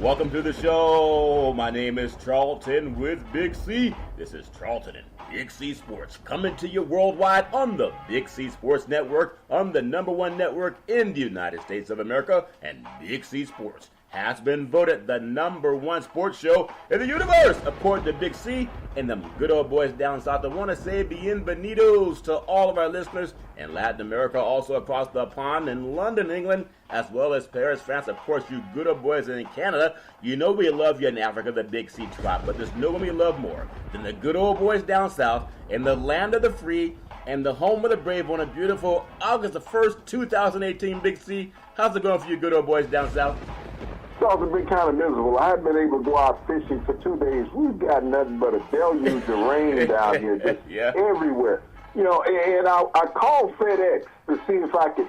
Welcome to the show. My name is Charlton with Big C. This is Charlton and Big C Sports coming to you worldwide on the Big C Sports Network, on the #1 network in the United States of America, and Big C Sports has been voted the #1 sports show in the universe, according to Big C and them good old boys down south. I want to say bienvenidos to all of our listeners in Latin America, also across the pond in London, England, as well as Paris, France. Of course, you good old boys in Canada, you know we love you in Africa, the Big C tribe, but there's no one we love more than the good old boys down south in the land of the free and the home of the brave on a beautiful August the 1st, 2018, Big C. How's it going for you good old boys down south? It's been kind of miserable. I haven't been able to go out fishing for 2 days. We've got nothing but a deluge of rain down here, just everywhere. You know, and I called FedEx to see if I could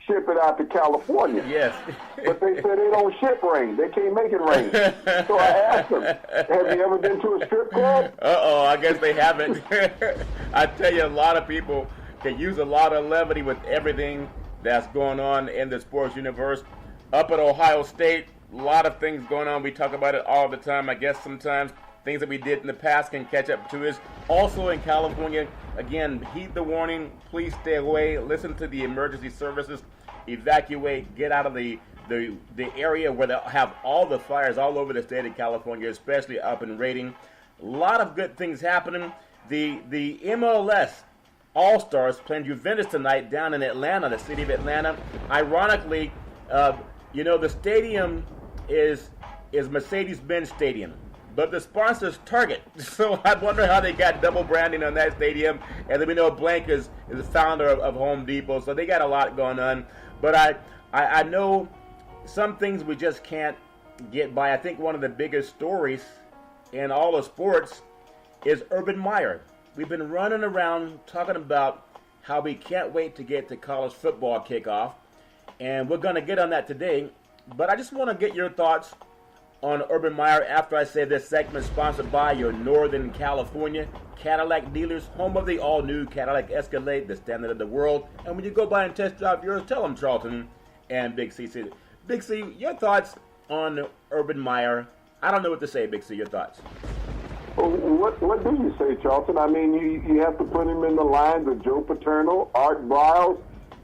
ship it out to California. Yes. But they said they don't ship rain. They can't make it rain. So I asked them, have you ever been to a strip club? Uh-oh, I guess they haven't. I tell you, a lot of people can use a lot of levity with everything that's going on in the sports universe. Up at Ohio State, a lot of things going on. We talk about it all the time. I guess sometimes things that we did in the past can catch up to us. Also in California, again, heed the warning. Please stay away. Listen to the emergency services. Evacuate. Get out of the area where they have all the fires all over the state of California, especially up in Redding. A lot of good things happening. The MLS All-Stars playing Juventus tonight down in Atlanta, the city of Atlanta. Ironically, the stadium is Mercedes-Benz Stadium, but the sponsor's Target. So I wonder how they got double branding on that stadium. And then we know Blank is the founder of Home Depot, so they got a lot going on. But I know some things we just can't get by. I think one of the biggest stories in all of sports is Urban Meyer. We've been running around talking about how we can't wait to get to college football kickoff, and we're going to get on that today. But I just want to get your thoughts on Urban Meyer after I say this segment is sponsored by your Northern California Cadillac dealers, home of the all-new Cadillac Escalade, the standard of the world. And when you go by and test drive yours, tell them Charlton and Big C. Big C, your thoughts on Urban Meyer? I don't know what to say, Big C. Your thoughts? Well, what do you say, Charlton? I mean, you have to put him in the lines of Joe Paterno, Art Briles,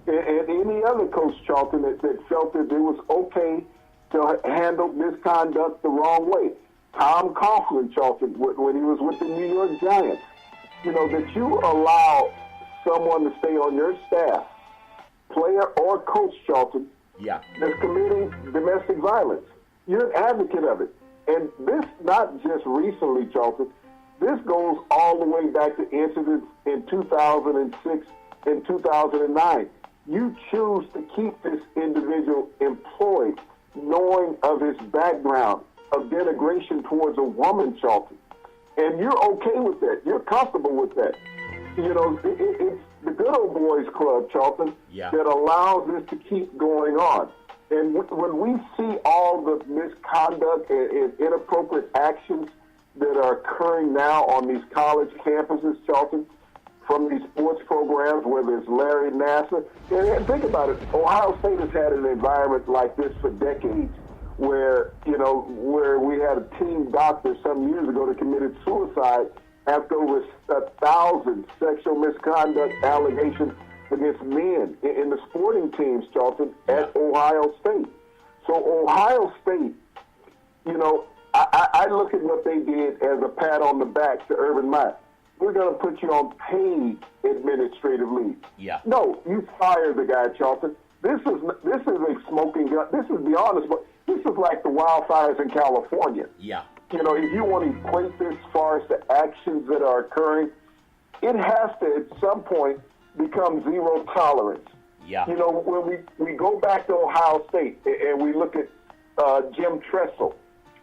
and any other coach, Charlton, that felt that it was okay to handle misconduct the wrong way. Tom Coughlin, Charlton, when he was with the New York Giants, that you allow someone to stay on your staff, player or coach, Charlton, that's committing domestic violence. You're an advocate of it. And this, not just recently, Charlton, this goes all the way back to incidents in 2006 and 2009. You choose to keep this individual employed, knowing of his background of denigration towards a woman, Charlton. And you're okay with that. You're comfortable with that. It's the good old boys club, Charlton, that allows this to keep going on. And when we see all the misconduct and inappropriate actions that are occurring now on these college campuses, Charlton, from these sports programs, whether it's Larry Nassar. And think about it. Ohio State has had an environment like this for decades where we had a team doctor some years ago that committed suicide after over 1,000 sexual misconduct allegations against men in the sporting teams, Charlton, at Ohio State. So Ohio State, I look at what they did as a pat on the back to Urban Meyer. We're going to put you on paid administrative leave. Yeah. No, you fire the guy, Charlton. This is a smoking gun. This is beyond this, but this is like the wildfires in California. Yeah. If you want to equate this as far as the actions that are occurring, it has to at some point become zero tolerance. Yeah. When we go back to Ohio State and we look at Jim Tressel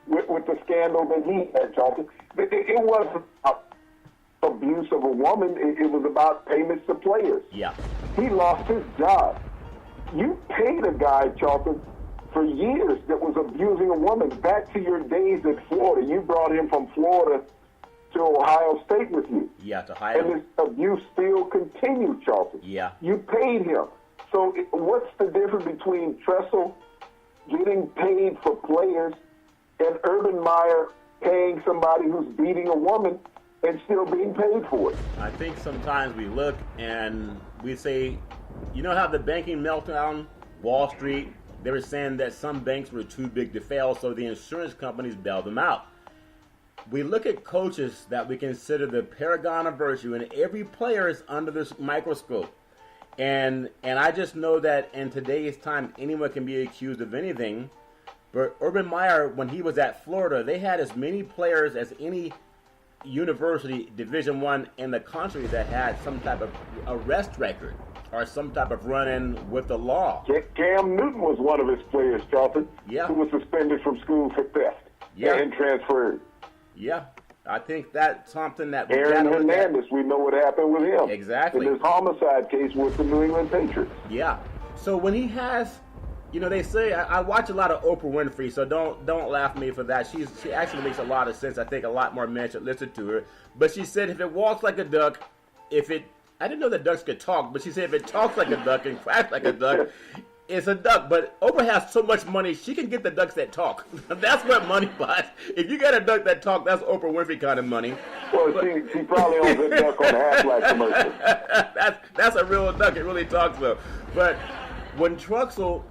with the scandal that he had, Charlton, it wasn't abuse of a woman. It was about payments to players. Yeah. He lost his job. You paid a guy, Charlton, for years that was abusing a woman. Back to your days at Florida. You brought him from Florida to Ohio State with you. Yeah, to Ohio. And this abuse still continued, Charlton. Yeah. You paid him. So what's the difference between Tressel getting paid for players and Urban Meyer paying somebody who's beating a woman and still being paid for it? I think sometimes we look and we say, you know how the banking meltdown, Wall Street, they were saying that some banks were too big to fail, so the insurance companies bailed them out. We look at coaches that we consider the paragon of virtue, and every player is under this microscope. And I just know that in today's time, anyone can be accused of anything. But Urban Meyer, when he was at Florida, they had as many players as any university, Division I in the country that had some type of arrest record or some type of run-in with the law. Cam Newton was one of his players, Charlton, Yeah. who was suspended from school for theft and transferred. Yeah, I think that's something that we Aaron gotta look at. Hernandez, we know what happened with him. Exactly. In his homicide case with the New England Patriots. Yeah. So when he has, they say I watch a lot of Oprah Winfrey, so don't laugh at me for that. She actually makes a lot of sense. I think a lot more men should listen to her. But she said if it walks like a duck, I didn't know that ducks could talk, but she said if it talks like a duck and quacks like a duck, it's a duck. But Oprah has so much money, she can get the ducks that talk. That's what money buys. If you got a duck that talks, that's Oprah Winfrey kind of money. Well, she probably owns a duck on the Aflac commercial. That's a real duck. It really talks though. But when Truxell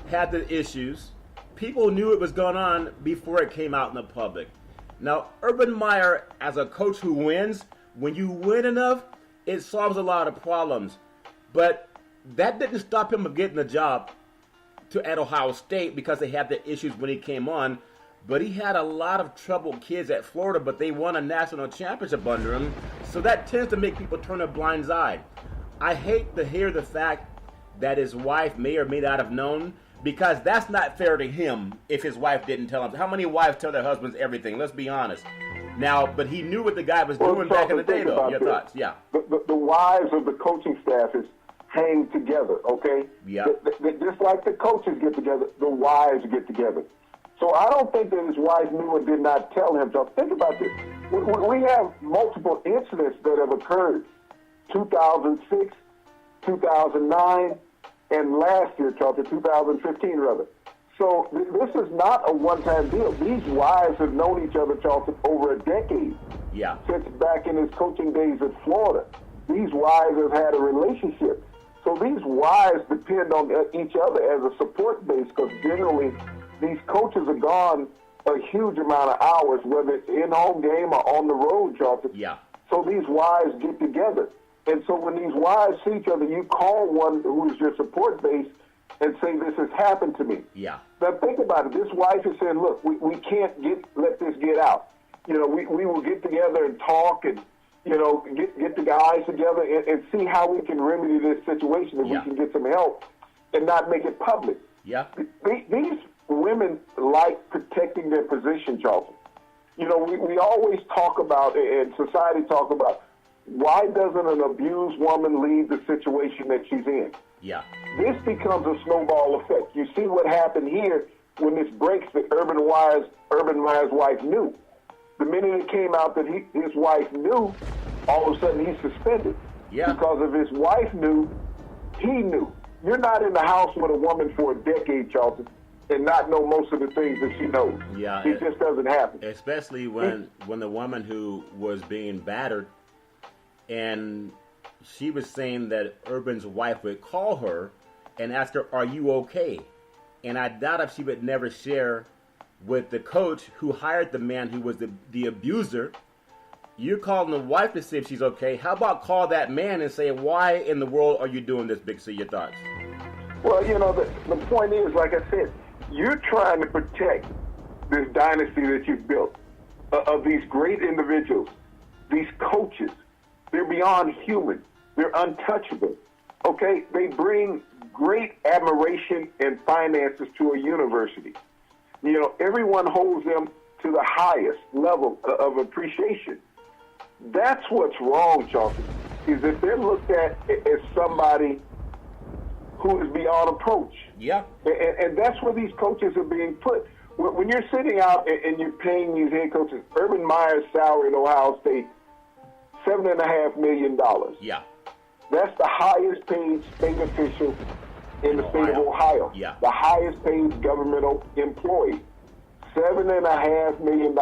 had the issues, people knew it was going on before it came out in the public. Now, Urban Meyer, as a coach who wins, when you win enough, it solves a lot of problems. But that didn't stop him from getting the job at Ohio State because they had the issues when he came on. But he had a lot of troubled kids at Florida, but they won a national championship under him. So that tends to make people turn a blind eye. I hate to hear the fact that his wife may or may not have known, because that's not fair to him if his wife didn't tell him. How many wives tell their husbands everything? Let's be honest. Now, but he knew what the guy was doing back in the day, though. Your thoughts? Yeah. The wives of the coaching staff is hang together, okay? Yeah. Just like the coaches get together, the wives get together. So I don't think that his wife knew and did not tell him. So think about this. We have multiple incidents that have occurred. 2006, 2009, and last year, Charlton, 2015, rather. So this is not a one-time deal. These wives have known each other, Charlton, over a decade. Yeah. Since back in his coaching days at Florida. These wives have had a relationship. So these wives depend on each other as a support base, because generally these coaches are gone a huge amount of hours, whether it's in-home game or on the road, Charlton. Yeah. So these wives get together. And so when these wives see each other, you call one who is your support base and say, this has happened to me. Yeah. Now think about it. This wife is saying, look, we can't let this get out. We will get together and talk and, get the guys together and see how we can remedy this situation, if we can get some help and not make it public. Yeah. These women like protecting their position, Charlton. We always talk about, and society talk about, why doesn't an abused woman leave the situation that she's in? Yeah. This becomes a snowball effect. You see what happened here when this breaks that Urban Meyer's wife knew. The minute it came out that his wife knew, all of a sudden he's suspended. Yeah. Because if his wife knew, he knew. You're not in the house with a woman for a decade, Charlton, and not know most of the things that she knows. Yeah. It just doesn't happen. Especially when the woman who was being battered, and she was saying that Urban's wife would call her and ask her, are you okay? And I doubt if she would never share with the coach who hired the man who was the abuser. You're calling the wife to see if she's okay. How about call that man and say, why in the world are you doing this, Big C? Your thoughts? Well, the point is, like I said, you're trying to protect this dynasty that you've built of these great individuals, these coaches. They're beyond human. They're untouchable. Okay? They bring great admiration and finances to a university. Everyone holds them to the highest level of appreciation. That's what's wrong, Charlton, is that they're looked at as somebody who is beyond approach. Yeah. And that's where these coaches are being put. When you're sitting out and you're paying these head coaches, Urban Meyer's salary at Ohio State, $7.5 million. Yeah. That's the highest paid state official in the state of Ohio. Yeah. The highest paid governmental employee, $7.5 million.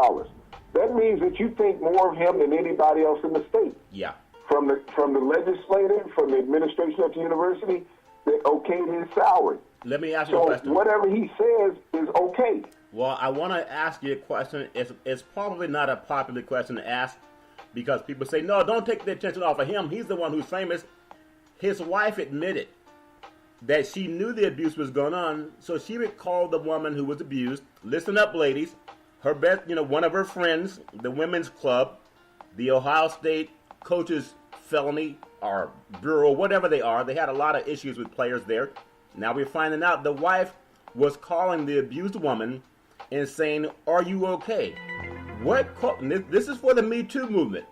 That means that you think more of him than anybody else in the state. Yeah. From the legislature, from the administration at the university, that okayed his salary. Let me ask you a question. So whatever he says is okay. Well, I want to ask you a question. It's probably not a popular question to ask because people say, no, don't take the attention off of him. He's the one who's famous. His wife admitted that she knew the abuse was going on, so she would call the woman who was abused. Listen up, ladies. Her best, one of her friends, the women's club, the Ohio State coaches felony or bureau, whatever they are. They had a lot of issues with players there. Now we're finding out the wife was calling the abused woman and saying, "Are you okay?" This is for the Me Too movement.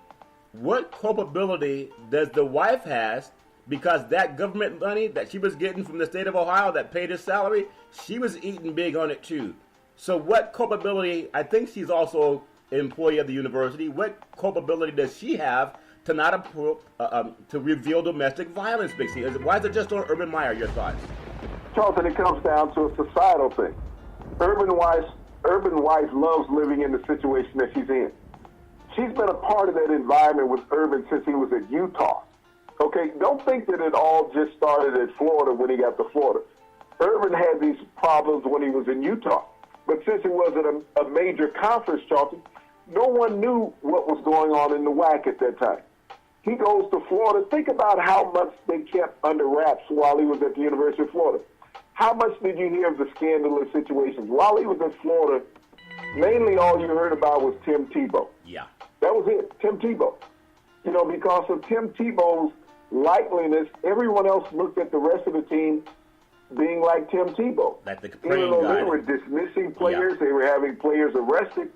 What culpability does the wife has? Because that government money that she was getting from the state of Ohio that paid his salary, she was eating big on it too. So what culpability? I think she's also an employee of the university. What culpability does she have to not approve, to reveal domestic violence, Big C? Why is it just on Urban Meyer? Your thoughts? Charlton, it comes down to a societal thing. Urban Weiss loves living in the situation that she's in. She's been a part of that environment with Urban since he was at Utah. Okay, don't think that it all just started at Florida when he got to Florida. Urban had these problems when he was in Utah. But since it wasn't a major conference, Charlton, no one knew what was going on in the WAC at that time. He goes to Florida. Think about how much they kept under wraps while he was at the University of Florida. How much did you hear of the scandalous situations? While he was in Florida, mainly all you heard about was Tim Tebow. Yeah. That was it, Tim Tebow. Because of Tim Tebow's likeliness, everyone else looked at the rest of the team being like Tim Tebow. Like the Even though guy. they were dismissing players, they were having players arrested.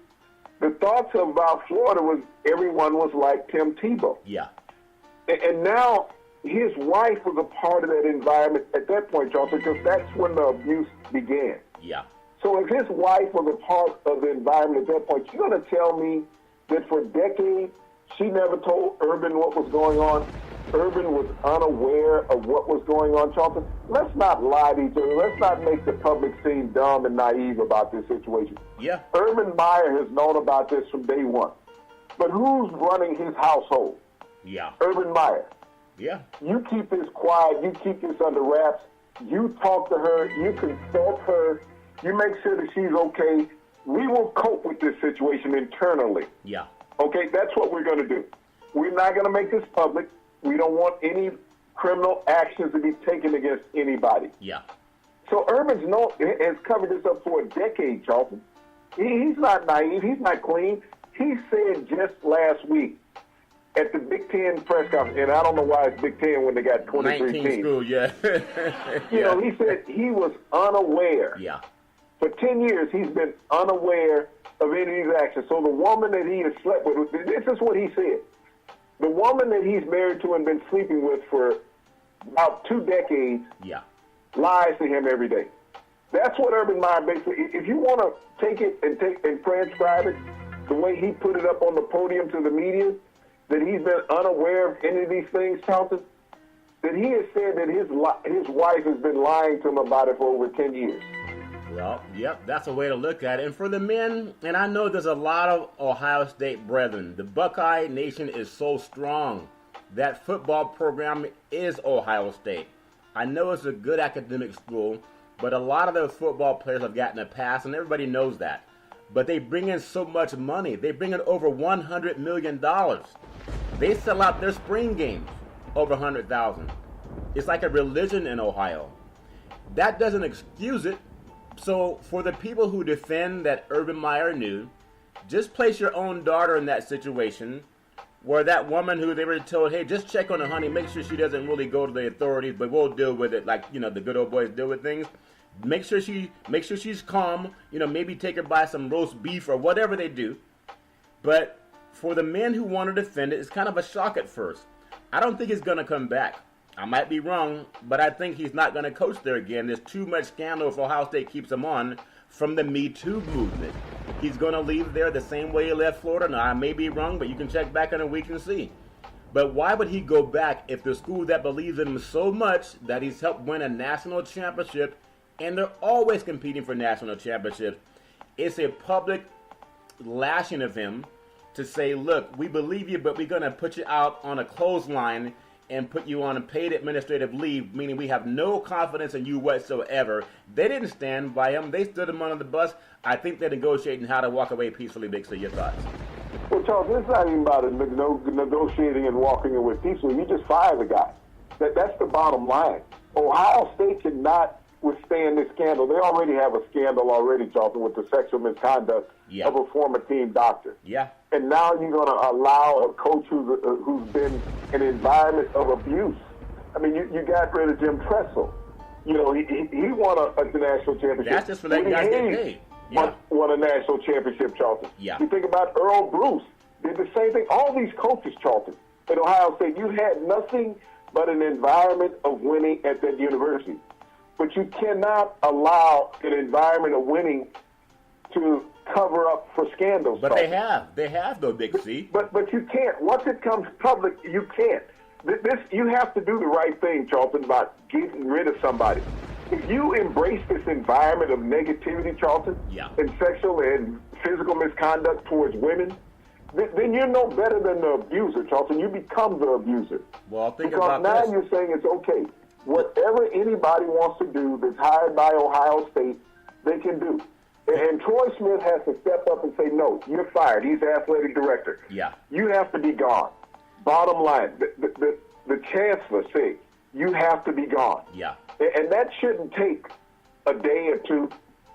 The thoughts about Florida was everyone was like Tim Tebow. Yeah. And now his wife was a part of that environment at that point, Charlton, because that's when the abuse began. Yeah. So if his wife was a part of the environment at that point, you're going to tell me that for decades she never told Urban what was going on? Urban was unaware of what was going on, Charlton. Let's not lie to each other. Let's not make the public seem dumb and naive about this situation. Yeah. Urban Meyer has known about this from day one. But who's running his household? Yeah. Urban Meyer. Yeah. You keep this quiet. You keep this under wraps. You talk to her. You consult her. You make sure that she's okay. We will cope with this situation internally. Yeah. Okay, that's what we're going to do. We're not going to make this public. We don't want any criminal actions to be taken against anybody. Yeah. So Urban has covered this up for a decade, Charlton. He's not naive. He's not clean. He said just last week at the Big Ten press conference, and I don't know why it's Big Ten when they got 23 19 teams. school, yeah. He said he was unaware. Yeah. For 10 years, he's been unaware of any of these actions. So the woman that he has slept with, this is what he said. The woman that he's married to and been sleeping with for about 2 decades Yeah. lies to him every day. That's what Urban Meyer basically, if you want to take it and transcribe it the way he put it up on the podium to the media, that he's been unaware of any of these things, Charlton, that he has said that his wife has been lying to him about it for over 10 years. Well, yep, that's a way to look at it. And for the men, and I know there's a lot of Ohio State brethren, the Buckeye Nation is so strong. That football program is Ohio State. I know it's a good academic school, but a lot of those football players have gotten a pass, and everybody knows that. But they bring in so much money. They bring in over $100 million. They sell out their spring games over $100,000. It's like a religion in Ohio. That doesn't excuse it. So for the people who defend that Urban Meyer knew, just place your own daughter in that situation where that woman who they were told, hey, just check on her, honey, make sure she doesn't really go to the authorities, but we'll deal with it like, the good old boys deal with things. Make sure she's calm, maybe take her by some roast beef or whatever they do. But for the men who want to defend it, it's kind of a shock at first. I don't think he's going to come back. I might be wrong, but I think he's not going to coach there again. There's too much scandal if Ohio State keeps him on from the Me Too movement. He's going to leave there the same way he left Florida. Now, I may be wrong, but you can check back in a week and see. But why would he go back if the school that believes in him so much that he's helped win a national championship, and they're always competing for national championships, It's a public lashing of him to say, look, we believe you, but we're going to put you out on a clothesline and put you on a paid administrative leave, meaning we have no confidence in you whatsoever. They didn't stand by him. They stood him under the bus. I think they're negotiating how to walk away peacefully, Big C. Your thoughts? Well, Charles, it's not even about negotiating and walking away peacefully. You just fire the guy. That's the bottom line. Ohio State cannot withstand this scandal. They already have a scandal already, Charlton, with the sexual misconduct of a former team doctor. Yeah. And now you're going to allow a coach who's been in an environment of abuse. I mean, you got rid of Jim Tressel. You know, he won a national championship. That's just for that guy getting paid. Yeah. Won a national championship, Charlton. Yeah. You think about Earl Bruce, did the same thing. All these coaches, Charlton, at Ohio State, you had nothing but an environment of winning at that university. But you cannot allow an environment of winning to cover up for scandals. But they have though, Big C. But you can't. Once it comes public, you can't. You have to do the right thing, Charlton, about getting rid of somebody. If you embrace this environment of negativity, Charlton, and sexual and physical misconduct towards women, then you're no better than the abuser, Charlton. You become the abuser. Well, think because about now this. You're saying it's okay. Whatever anybody wants to do that's hired by Ohio State, they can do. And Troy Smith has to step up and say, no, you're fired. He's the athletic director. Yeah. You have to be gone. Bottom line, the chancellor said, you have to be gone. Yeah. And that shouldn't take a day or two.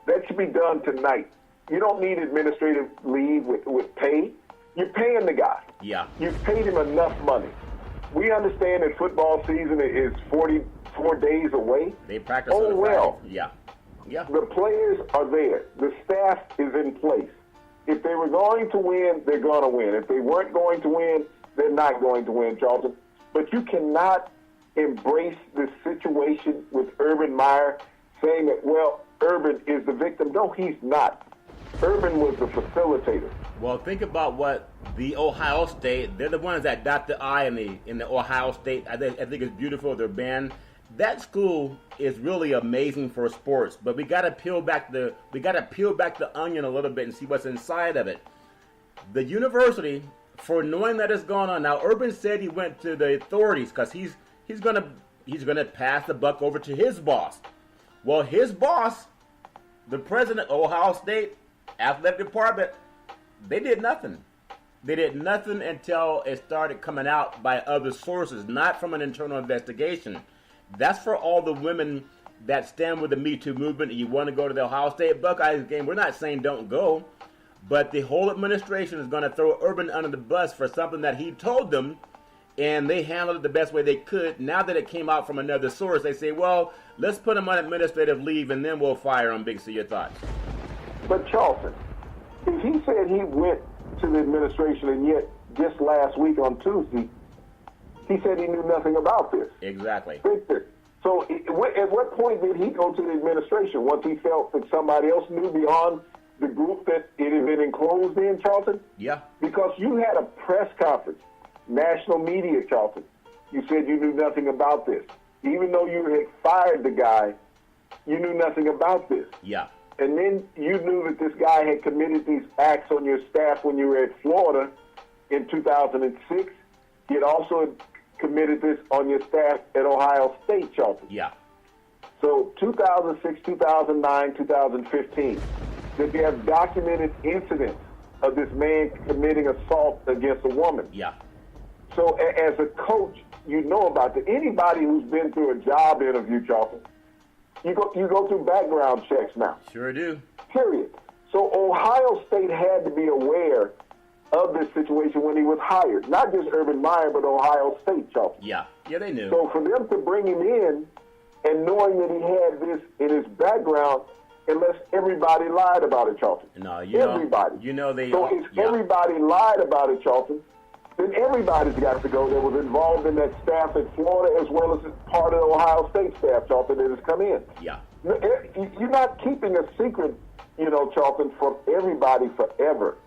That should be done tonight. You don't need administrative leave with pay. You're paying the guy. Yeah. You've paid him enough money. We understand that football season is 44 days away. They practice Oh, on well. Friday. Yeah. Yeah. The players are there. The staff is in place. If they were going to win, they're going to win. If they weren't going to win, they're not going to win, Charlton. But you cannot embrace this situation with Urban Meyer saying that, well, Urban is the victim. No, he's not. Urban was the facilitator. Well, think about what the Ohio State, they're the ones that dot the I in the Ohio State. I think it's beautiful, their band. That school is really amazing for sports, but we got to peel back the onion a little bit and see what's inside of it. The university, for knowing that it's going on now, Urban said he went to the authorities because he's gonna pass the buck over to his boss. Well, his boss, the president of Ohio State athletic department, they did nothing. They did nothing until it started coming out by other sources, not from an internal investigation. That's for all the women that stand with the Me Too movement and you want to go to the Ohio State Buckeyes game. We're not saying don't go, but the whole administration is going to throw Urban under the bus for something that he told them, and they handled it the best way they could. Now that it came out from another source, they say, well, let's put him on administrative leave and then we'll fire him. Big C, your thoughts? But Charlton, if he said he went to the administration and yet just last week on Tuesday, he said he knew nothing about this. Exactly. So at what point did he go to the administration? Once he felt that somebody else knew beyond the group that it had been enclosed in, Charlton? Yeah. Because you had a press conference, national media, Charlton. You said you knew nothing about this. Even though you had fired the guy, you knew nothing about this. Yeah. And then you knew that this guy had committed these acts on your staff when you were at Florida in 2006. He had also committed this on your staff at Ohio State, Charlton. Yeah. So 2006, 2009, 2015, that you have documented incidents of this man committing assault against a woman. Yeah. So as a coach, you know about that. Anybody who's been through a job interview, Charlton, you go through background checks now. Sure do. Period. So Ohio State had to be aware of this situation when he was hired. Not just Urban Meyer, but Ohio State, Charlton. Yeah. Yeah, they knew. So for them to bring him in and knowing that he had this in his background, unless everybody lied about it, Charlton. No, everybody. They. So if everybody lied about it, Charlton, then everybody's got to go that was involved in that staff at Florida as well as part of the Ohio State staff, Charlton, that has come in. Yeah. You're not keeping a secret, Charlton, from everybody forever.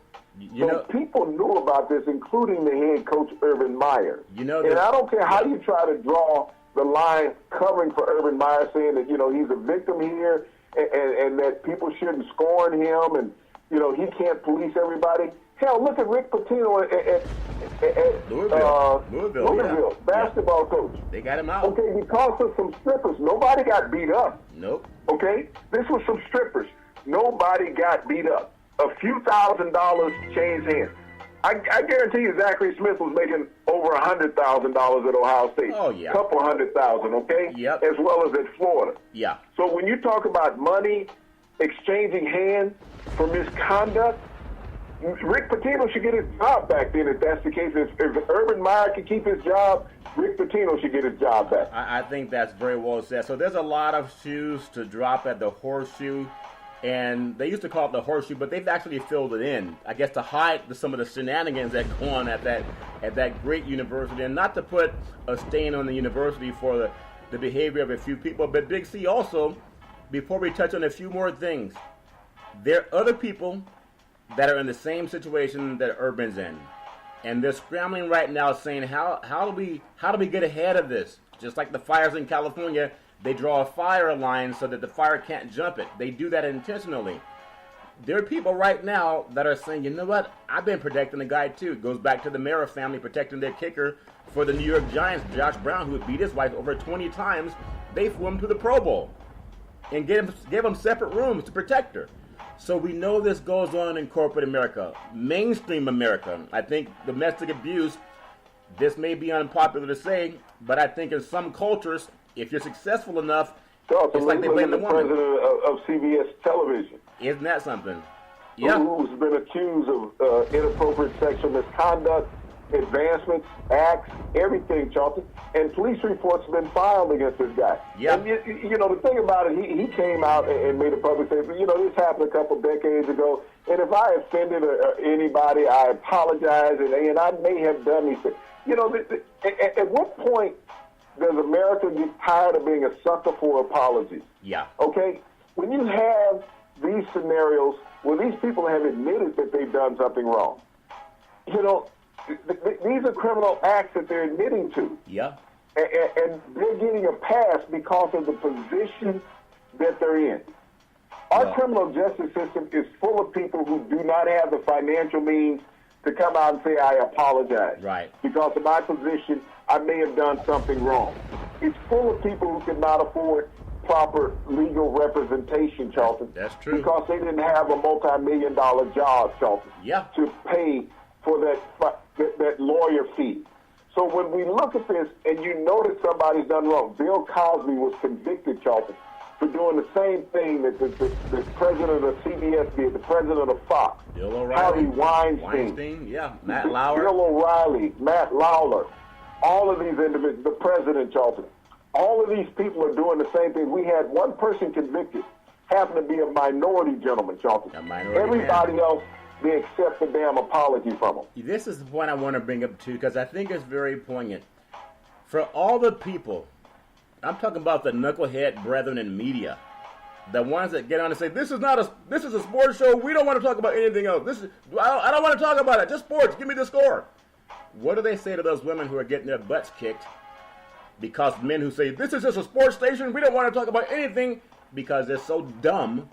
People knew about this, including the head coach, Urban Meyer. And I don't care how you try to draw the line covering for Urban Meyer, saying that, he's a victim here and that people shouldn't scorn him he can't police everybody. Hell, look at Rick Pitino at Louisville, basketball coach. They got him out. Okay, because of some strippers. Nobody got beat up. Nope. Okay? This was some strippers. Nobody got beat up. A few $1,000s changed hands. I guarantee you Zachary Smith was making over $100,000 at Ohio State. Oh, yeah. Couple $100,000, okay? Yep. As well as at Florida. Yeah. So when you talk about money, exchanging hands for misconduct, Rick Pitino should get his job back then if that's the case. If Urban Meyer can keep his job, Rick Pitino should get his job back. I think that's very well said. So there's a lot of shoes to drop at the Horseshoe. And they used to call it the Horseshoe, but they've actually filled it in, I guess, to hide some of the shenanigans that go on at that great university, and not to put a stain on the university for the behavior of a few people. But Big C also, before we touch on a few more things, there are other people that are in the same situation that Urban's in, and they're scrambling right now, saying how do we get ahead of this? Just like the fires in California. They draw a fire line so that the fire can't jump it. They do that intentionally. There are people right now that are saying, you know what, I've been protecting the guy too. It goes back to the Mara family protecting their kicker for the New York Giants, Josh Brown, who had beat his wife over 20 times. They flew him to the Pro Bowl and gave him separate rooms to protect her. So we know this goes on in corporate America. Mainstream America, I think domestic abuse, this may be unpopular to say, but I think in some cultures, if you're successful enough, it's like they blame the woman. President of CBS Television. Isn't that something? Yeah. Who's been accused of inappropriate sexual misconduct, advancements, acts, everything, Charlton. And police reports have been filed against this guy. Yeah. And, the thing about it, he came out and made a public statement. This happened a couple decades ago. And if I offended anybody, I apologize. And I may have done these things. At what point does America get tired of being a sucker for apologies? Yeah. Okay? When you have these scenarios where these people have admitted that they've done something wrong, these are criminal acts that they're admitting to. Yeah. And they're getting a pass because of the position that they're in. Our criminal justice system is full of people who do not have the financial means to come out and say, I apologize. Right. Because of my position, I may have done something wrong. It's full of people who cannot afford proper legal representation, Charlton. That's true. Because they didn't have a multi-million-dollar job, Charlton, to pay for that lawyer fee. So when we look at this and you notice somebody's done wrong, Bill Cosby was convicted, Charlton, for doing the same thing that the president of CBS did, the president of Fox, Bill O'Reilly, Harvey Weinstein, Matt Lauer, Bill O'Reilly, Matt Lauer, all of these individuals, the president, Charlton, all of these people are doing the same thing. We had one person convicted, happened to be a minority gentleman, Charlton. Everybody else, they accept the damn apology from them. This is the point I want to bring up too, because I think it's very poignant. For all the people, I'm talking about the knucklehead brethren in media, the ones that get on and say, this is a sports show. We don't want to talk about anything else. I don't want to talk about it. Just sports. Give me the score. What do they say to those women who are getting their butts kicked because men who say, this is just a sports station. We don't want to talk about anything, because they're so dumb,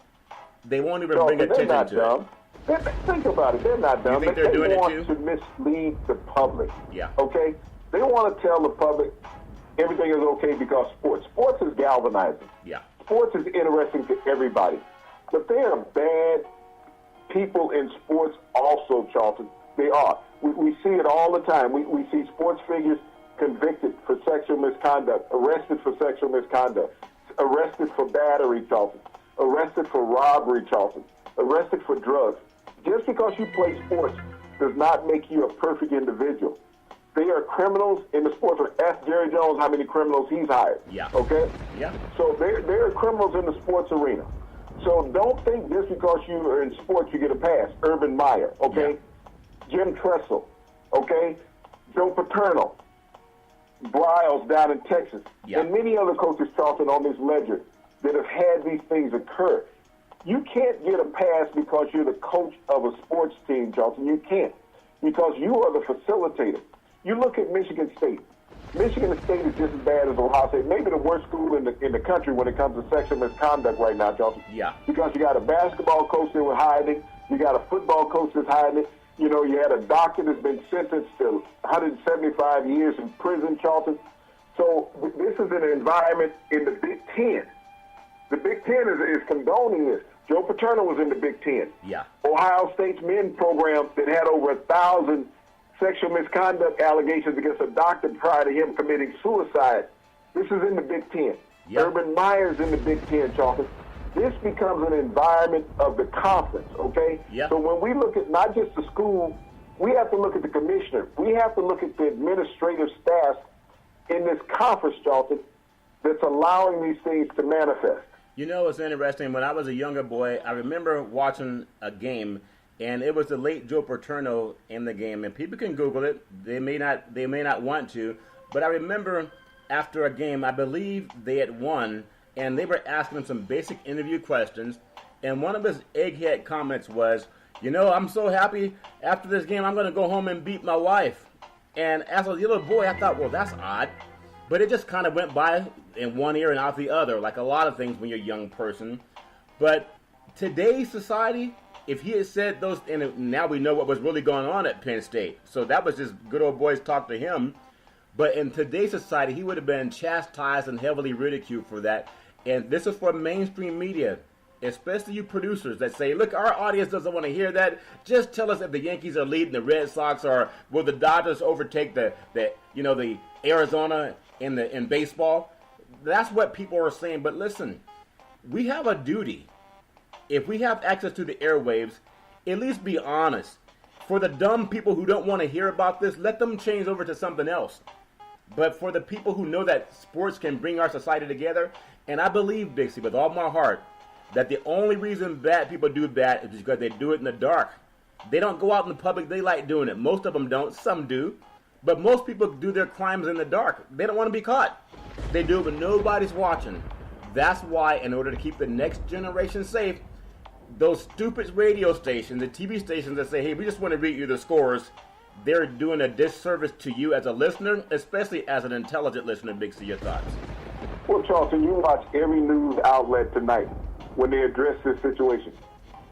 they won't even bring attention to it. Think about it. They're not dumb. You think they're doing it too? They want to mislead the public. Yeah. Okay? They want to tell the public everything is okay because sports is galvanizing. Yeah. Sports is interesting to everybody. But there are bad people in sports also, Charlton. They are. We see it all the time. We see sports figures convicted for sexual misconduct, arrested for sexual misconduct, arrested for battery, Charlton, arrested for robbery, Charlton, arrested for drugs. Just because you play sports does not make you a perfect individual. They are criminals in the sports. Ask Jerry Jones how many criminals he's hired. Yeah. Okay? Yeah. So there are criminals in the sports arena. So don't think just because you are in sports you get a pass. Urban Meyer, okay? Yeah. Jim Tressel, okay? Joe Paterno, Bryles down in Texas, and many other coaches, Charlton, on this ledger that have had these things occur. You can't get a pass because you're the coach of a sports team, Charlton. You can't, because you are the facilitator. You look at Michigan State. Michigan State is just as bad as Ohio State. Maybe the worst school in the country when it comes to sexual misconduct right now, Charlton. Yeah. Because you got a basketball coach that was hiding. You got a football coach that's hiding it. You know, you had a doctor that's been sentenced to 175 years in prison, Charlton. So this is an environment in the Big Ten. The Big Ten is condoning this. Joe Paterno was in the Big Ten. Yeah. Ohio State's men program that had over 1,000 sexual misconduct allegations against a doctor prior to him committing suicide. This is in the Big Ten. Yep. Urban Meyer's in the Big Ten, Charlton. This becomes an environment of the conference, okay? Yep. So when we look at not just the school, we have to look at the commissioner. We have to look at the administrative staff in this conference, Charlton, that's allowing these things to manifest. You know, it's interesting. When I was a younger boy, I remember watching a game, and it was the late Joe Paterno in the game. And people can Google it. They may not want to. But I remember after a game, I believe they had won, and they were asking him some basic interview questions. And one of his egghead comments was, you know, I'm so happy after this game, I'm going to go home and beat my wife. And as a little boy, I thought, well, that's odd. But it just kind of went by in one ear and out the other, like a lot of things when you're a young person. But today's society, if he had said those, and now we know what was really going on at Penn State. So that was just good old boys talk to him. But in today's society, he would have been chastised and heavily ridiculed for that. And this is for mainstream media, especially you producers that say, look, our audience doesn't want to hear that. Just tell us if the Yankees are leading the Red Sox, or will the Dodgers overtake the Arizona in baseball. That's what people are saying. But listen, we have a duty. If we have access to the airwaves, at least be honest. For the dumb people who don't want to hear about this, let them change over to something else. But for the people who know that sports can bring our society together, and I believe, Dixie, with all my heart, that the only reason bad people do that is because they do it in the dark. They don't go out in the public. They like doing it. Most of them don't. Some do. But most people do their crimes in the dark. They don't want to be caught. They do it when nobody's watching. That's why, in order to keep the next generation safe, those stupid radio stations, the TV stations that say, hey, we just want to read you the scores, they're doing a disservice to you as a listener, especially as an intelligent listener. Big C, your thoughts? Well, Charlton, you watch every news outlet tonight when they address this situation.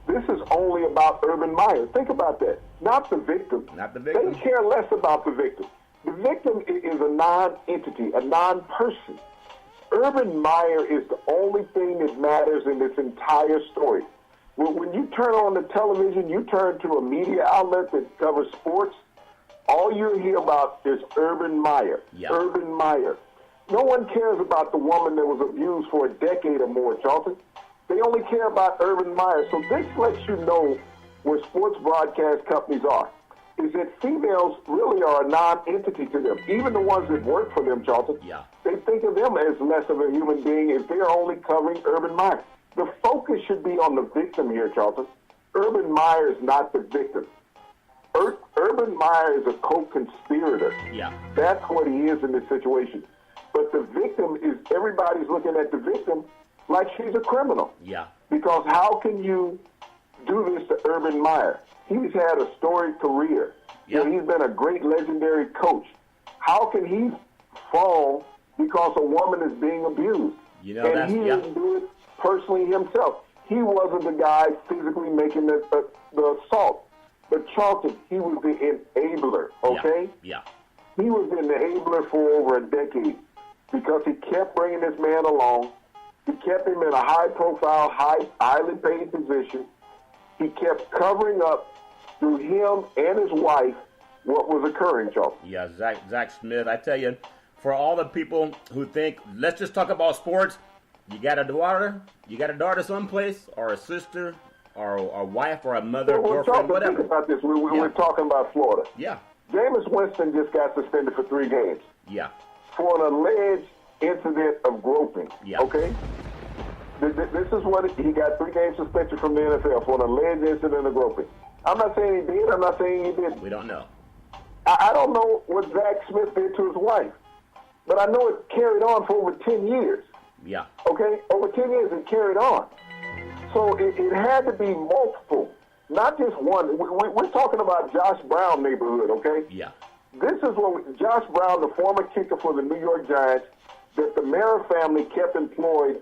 This is only about Urban Meyer. Think about that. Not the victim. Not the victim. They care less about the victim. The victim is a non-entity, a non-person. Urban Meyer is the only thing that matters in this entire story. When you turn on the television, you turn to a media outlet that covers sports, all you hear about is Urban Meyer. Yep. Urban Meyer. No one cares about the woman that was abused for a decade or more, Charlton. They only care about Urban Meyer. So this lets you know where sports broadcast companies are, is that females really are a non-entity to them. Even the ones that work for them, Charlton, yeah, they think of them as less of a human being if they're only covering Urban Meyer. The focus should be on the victim here, Charlton. Urban Meyer is not the victim. Urban Meyer is a co-conspirator. Yeah. That's what he is in this situation. But the victim is, everybody's looking at the victim like she's a criminal. Yeah. Because how can you do this to Urban Meyer? He's had a storied career. Yeah. He's been a great legendary coach. How can he fall because a woman is being abused? You know, and he didn't do it personally himself. He wasn't the guy physically making the assault. But Charlton, he was the enabler, okay? Yeah. He was the enabler for over a decade because he kept bringing this man along. He kept him in a high-profile, highly paid position. He kept covering up through him and his wife what was occurring, Charlton. Yeah, Zach Smith, I tell you, for all the people who think, let's just talk about sports, you got a daughter someplace, or a sister, or a wife, or a mother, girlfriend, whatever. Think about this. We're talking about Florida. Yeah. Jameis Winston just got suspended for 3 games. Yeah. For an alleged incident of groping. Yeah. Okay? This is what he got 3 games suspension from the NFL for an alleged incident of groping. I'm not saying he did. I'm not saying he didn't. We don't know. I don't know what Zach Smith did to his wife, but I know it carried on for over 10 years. Yeah. Okay? Over 10 years it carried on. So it had to be multiple, not just one. We're talking about Josh Brown neighborhood, okay? Yeah. This is what Josh Brown, the former kicker for the New York Giants, that the Mara family kept employed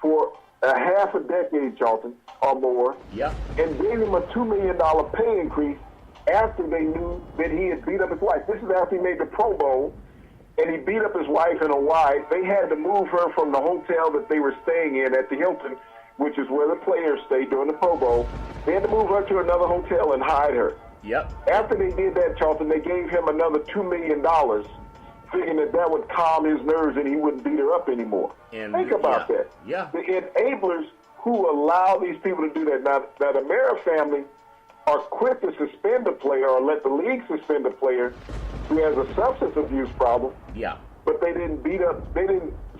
for a half a decade, Charlton, or more, Yep. and gave him a $2 million pay increase after they knew that he had beat up his wife. This is after he made the Pro Bowl, and he beat up his wife in Hawaii. They had to move her from the hotel that they were staying in at the Hilton, which is where the players stay during the Pro Bowl. They had to move her to another hotel and hide her. Yep. After they did that, Charlton, they gave him another $2 million, thinking that would calm his nerves and he wouldn't beat her up anymore. And think about that. Yeah. The enablers who allow these people to do that. Now, the Mara family are quick to suspend a player or let the league suspend a player who has a substance abuse problem. Yeah. But they didn't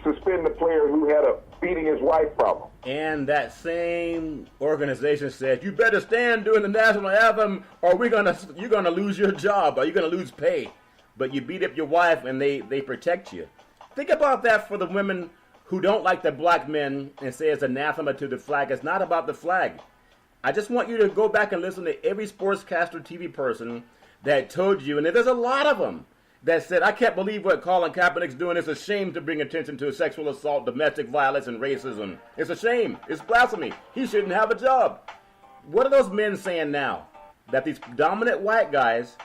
suspend the player who had a beating his wife problem. And that same organization said, you better stand during the national anthem or you're gonna lose your job or you're gonna lose pay. But you beat up your wife and they protect you. Think about that for the women who don't like the black men and say it's anathema to the flag. It's not about the flag. I just want you to go back and listen to every sportscaster TV person that told you, and there's a lot of them, that said, I can't believe what Colin Kaepernick's doing. It's a shame to bring attention to sexual assault, domestic violence, and racism. It's a shame. It's blasphemy. He shouldn't have a job. What are those men saying now? That these dominant white guys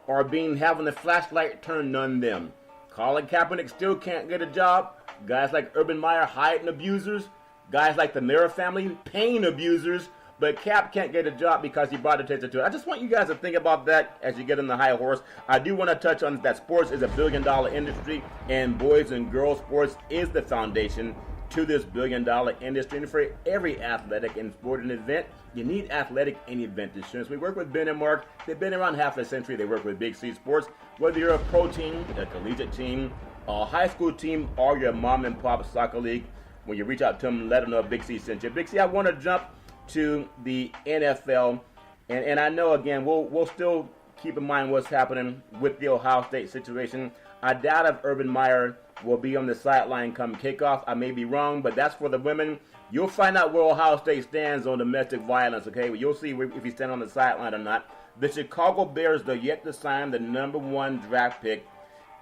are having the flashlight turned on them. Colin Kaepernick still can't get a job. Guys like Urban Meyer hiding abusers. Guys like the Mara family paying abusers. But Cap can't get a job because he brought attention to it. I just want you guys to think about that as you get on the high horse. I do want to touch on that sports is a billion-dollar industry, and boys and girls sports is the foundation to this billion-dollar industry. And for every athletic and sporting event, you need athletic and event insurance. We work with Ben and Mark. They've been around half a century. They work with Big C Sports. Whether you're a pro team, a collegiate team, a high school team, or your mom and pop soccer league, when you reach out to them, let them know Big C sent you. Big C, I want to jump to the NFL, and I know again we'll still keep in mind what's happening with the Ohio State situation. I doubt if Urban Meyer will be on the sideline come kickoff. I may be wrong, but that's for the women. You'll find out where Ohio State stands on domestic violence. Okay, you'll see if he stands on the sideline or not. The Chicago Bears, they're yet to sign the #1 draft pick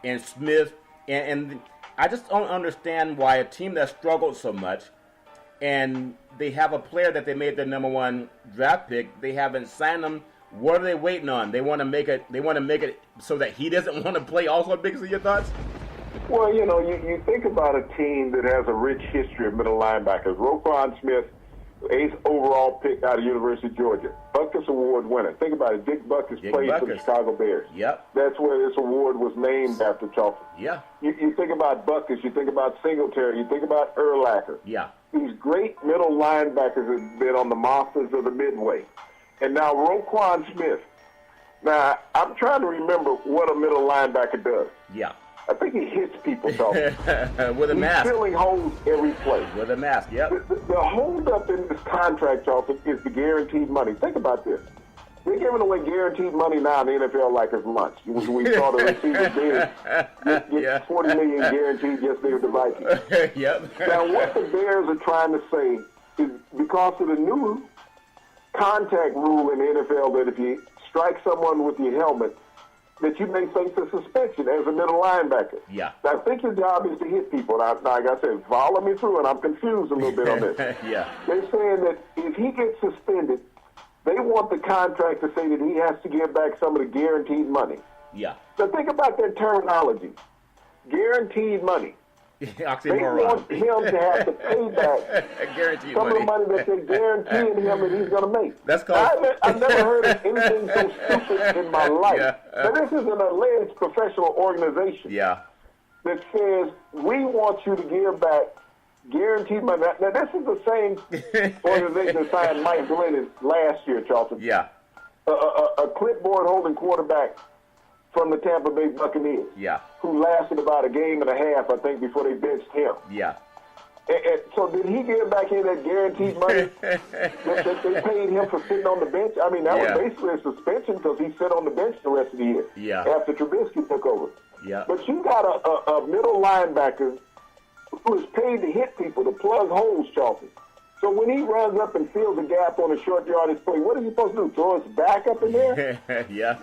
in Smith, and I just don't understand why a team that struggled so much, and they have a player that they made their #1 draft pick, they haven't signed him. What are they waiting on? They want to make it. They want to make it so that he doesn't want to play. Also, Big C, your thoughts? Well, you think about a team that has a rich history of middle linebackers. Roquan Smith, 8th overall pick out of University of Georgia, Butkus Award winner. Think about it. Dick Butkus played for the Chicago Bears. Yep. That's where this award was named after Charlton. Yeah. You think about Butkus, you think about Singletary, you think about Urlacher. Yeah. These great middle linebackers have been on the Monsters of the Midway. And now Roquan Smith. Now, I'm trying to remember what a middle linebacker does. Yeah. I think he hits people, Charlton. With a mask. He's filling holes every play. With a mask, yep. The holdup in this contract, Charlton, is the guaranteed money. Think about this. They're giving away guaranteed money now in the NFL like it's lunch. We saw the receiver Bears get $40 million guaranteed yesterday with the Vikings. Yep. Now, what the Bears are trying to say is because of the new contact rule in the NFL that if you strike someone with your helmet, that you may face a suspension as a middle linebacker. Yeah. Now, I think your job is to hit people. Now, like I said, follow me through, and I'm confused a little bit on this. Yeah. They're saying that if he gets suspended, they want the contract to say that he has to give back some of the guaranteed money. Yeah. So think about that terminology. Guaranteed money. Oxymoron. They want him to have to pay back guaranteed some money. of the money that they're guaranteeing him that he's going to make. That's called... I've never heard of anything so stupid in my life. Yeah. Now, this is an alleged professional organization Yeah. that says, we want you to give back guaranteed money. Now, this is the same organization that signed Mike Glennon last year, Charlton. Yeah. A clipboard-holding quarterback from the Tampa Bay Buccaneers. Yeah. Who lasted about a game and a half, I think, before they benched him. Yeah. And so did he give back in that guaranteed money that they paid him for sitting on the bench? I mean, that was basically a suspension because he sat on the bench the rest of the year after Trubisky took over. Yeah. But you got a middle linebacker who is paid to hit people, to plug holes, Charlton. So when he runs up and fills a gap on a short yardage play, what is he supposed to do? Throw his back up in there? Yeah.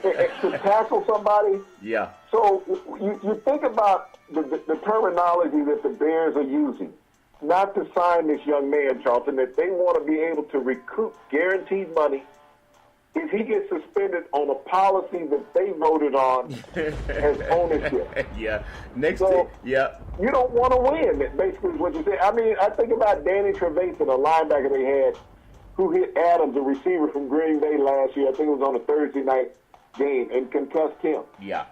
To tackle somebody? Yeah. So you think about the terminology that the Bears are using. not to sign this young man, Charlton, that they want to be able to recoup guaranteed money if he gets suspended on a policy that they voted on as ownership. Yeah. You don't want to win, basically is what you say. I mean, I think about Danny Trevathan, a linebacker they had, who hit Adams, a receiver from Green Bay last year. I think it was on a Thursday night game, and concussed him. Yeah.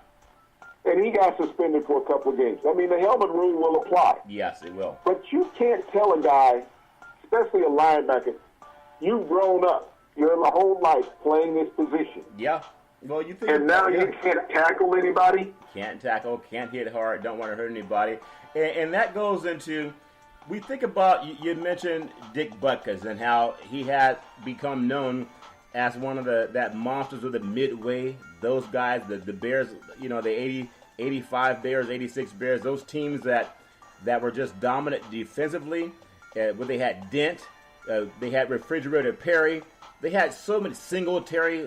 And he got suspended for a couple of games. I mean, the helmet rule will apply. Yes, it will. But you can't tell a guy, especially a linebacker, you've grown up. Your whole life playing this position. Yeah. Well, you think. And now you can't tackle anybody? Can't tackle, can't hit hard, don't want to hurt anybody. And that goes into, we think about, you mentioned Dick Butkus and how he had become known as one of that monsters of the Midway. Those guys, the Bears, the 85 Bears, 86 Bears, those teams that were just dominant defensively, where they had Dent, they had Refrigerator Perry, they had so many. Singletary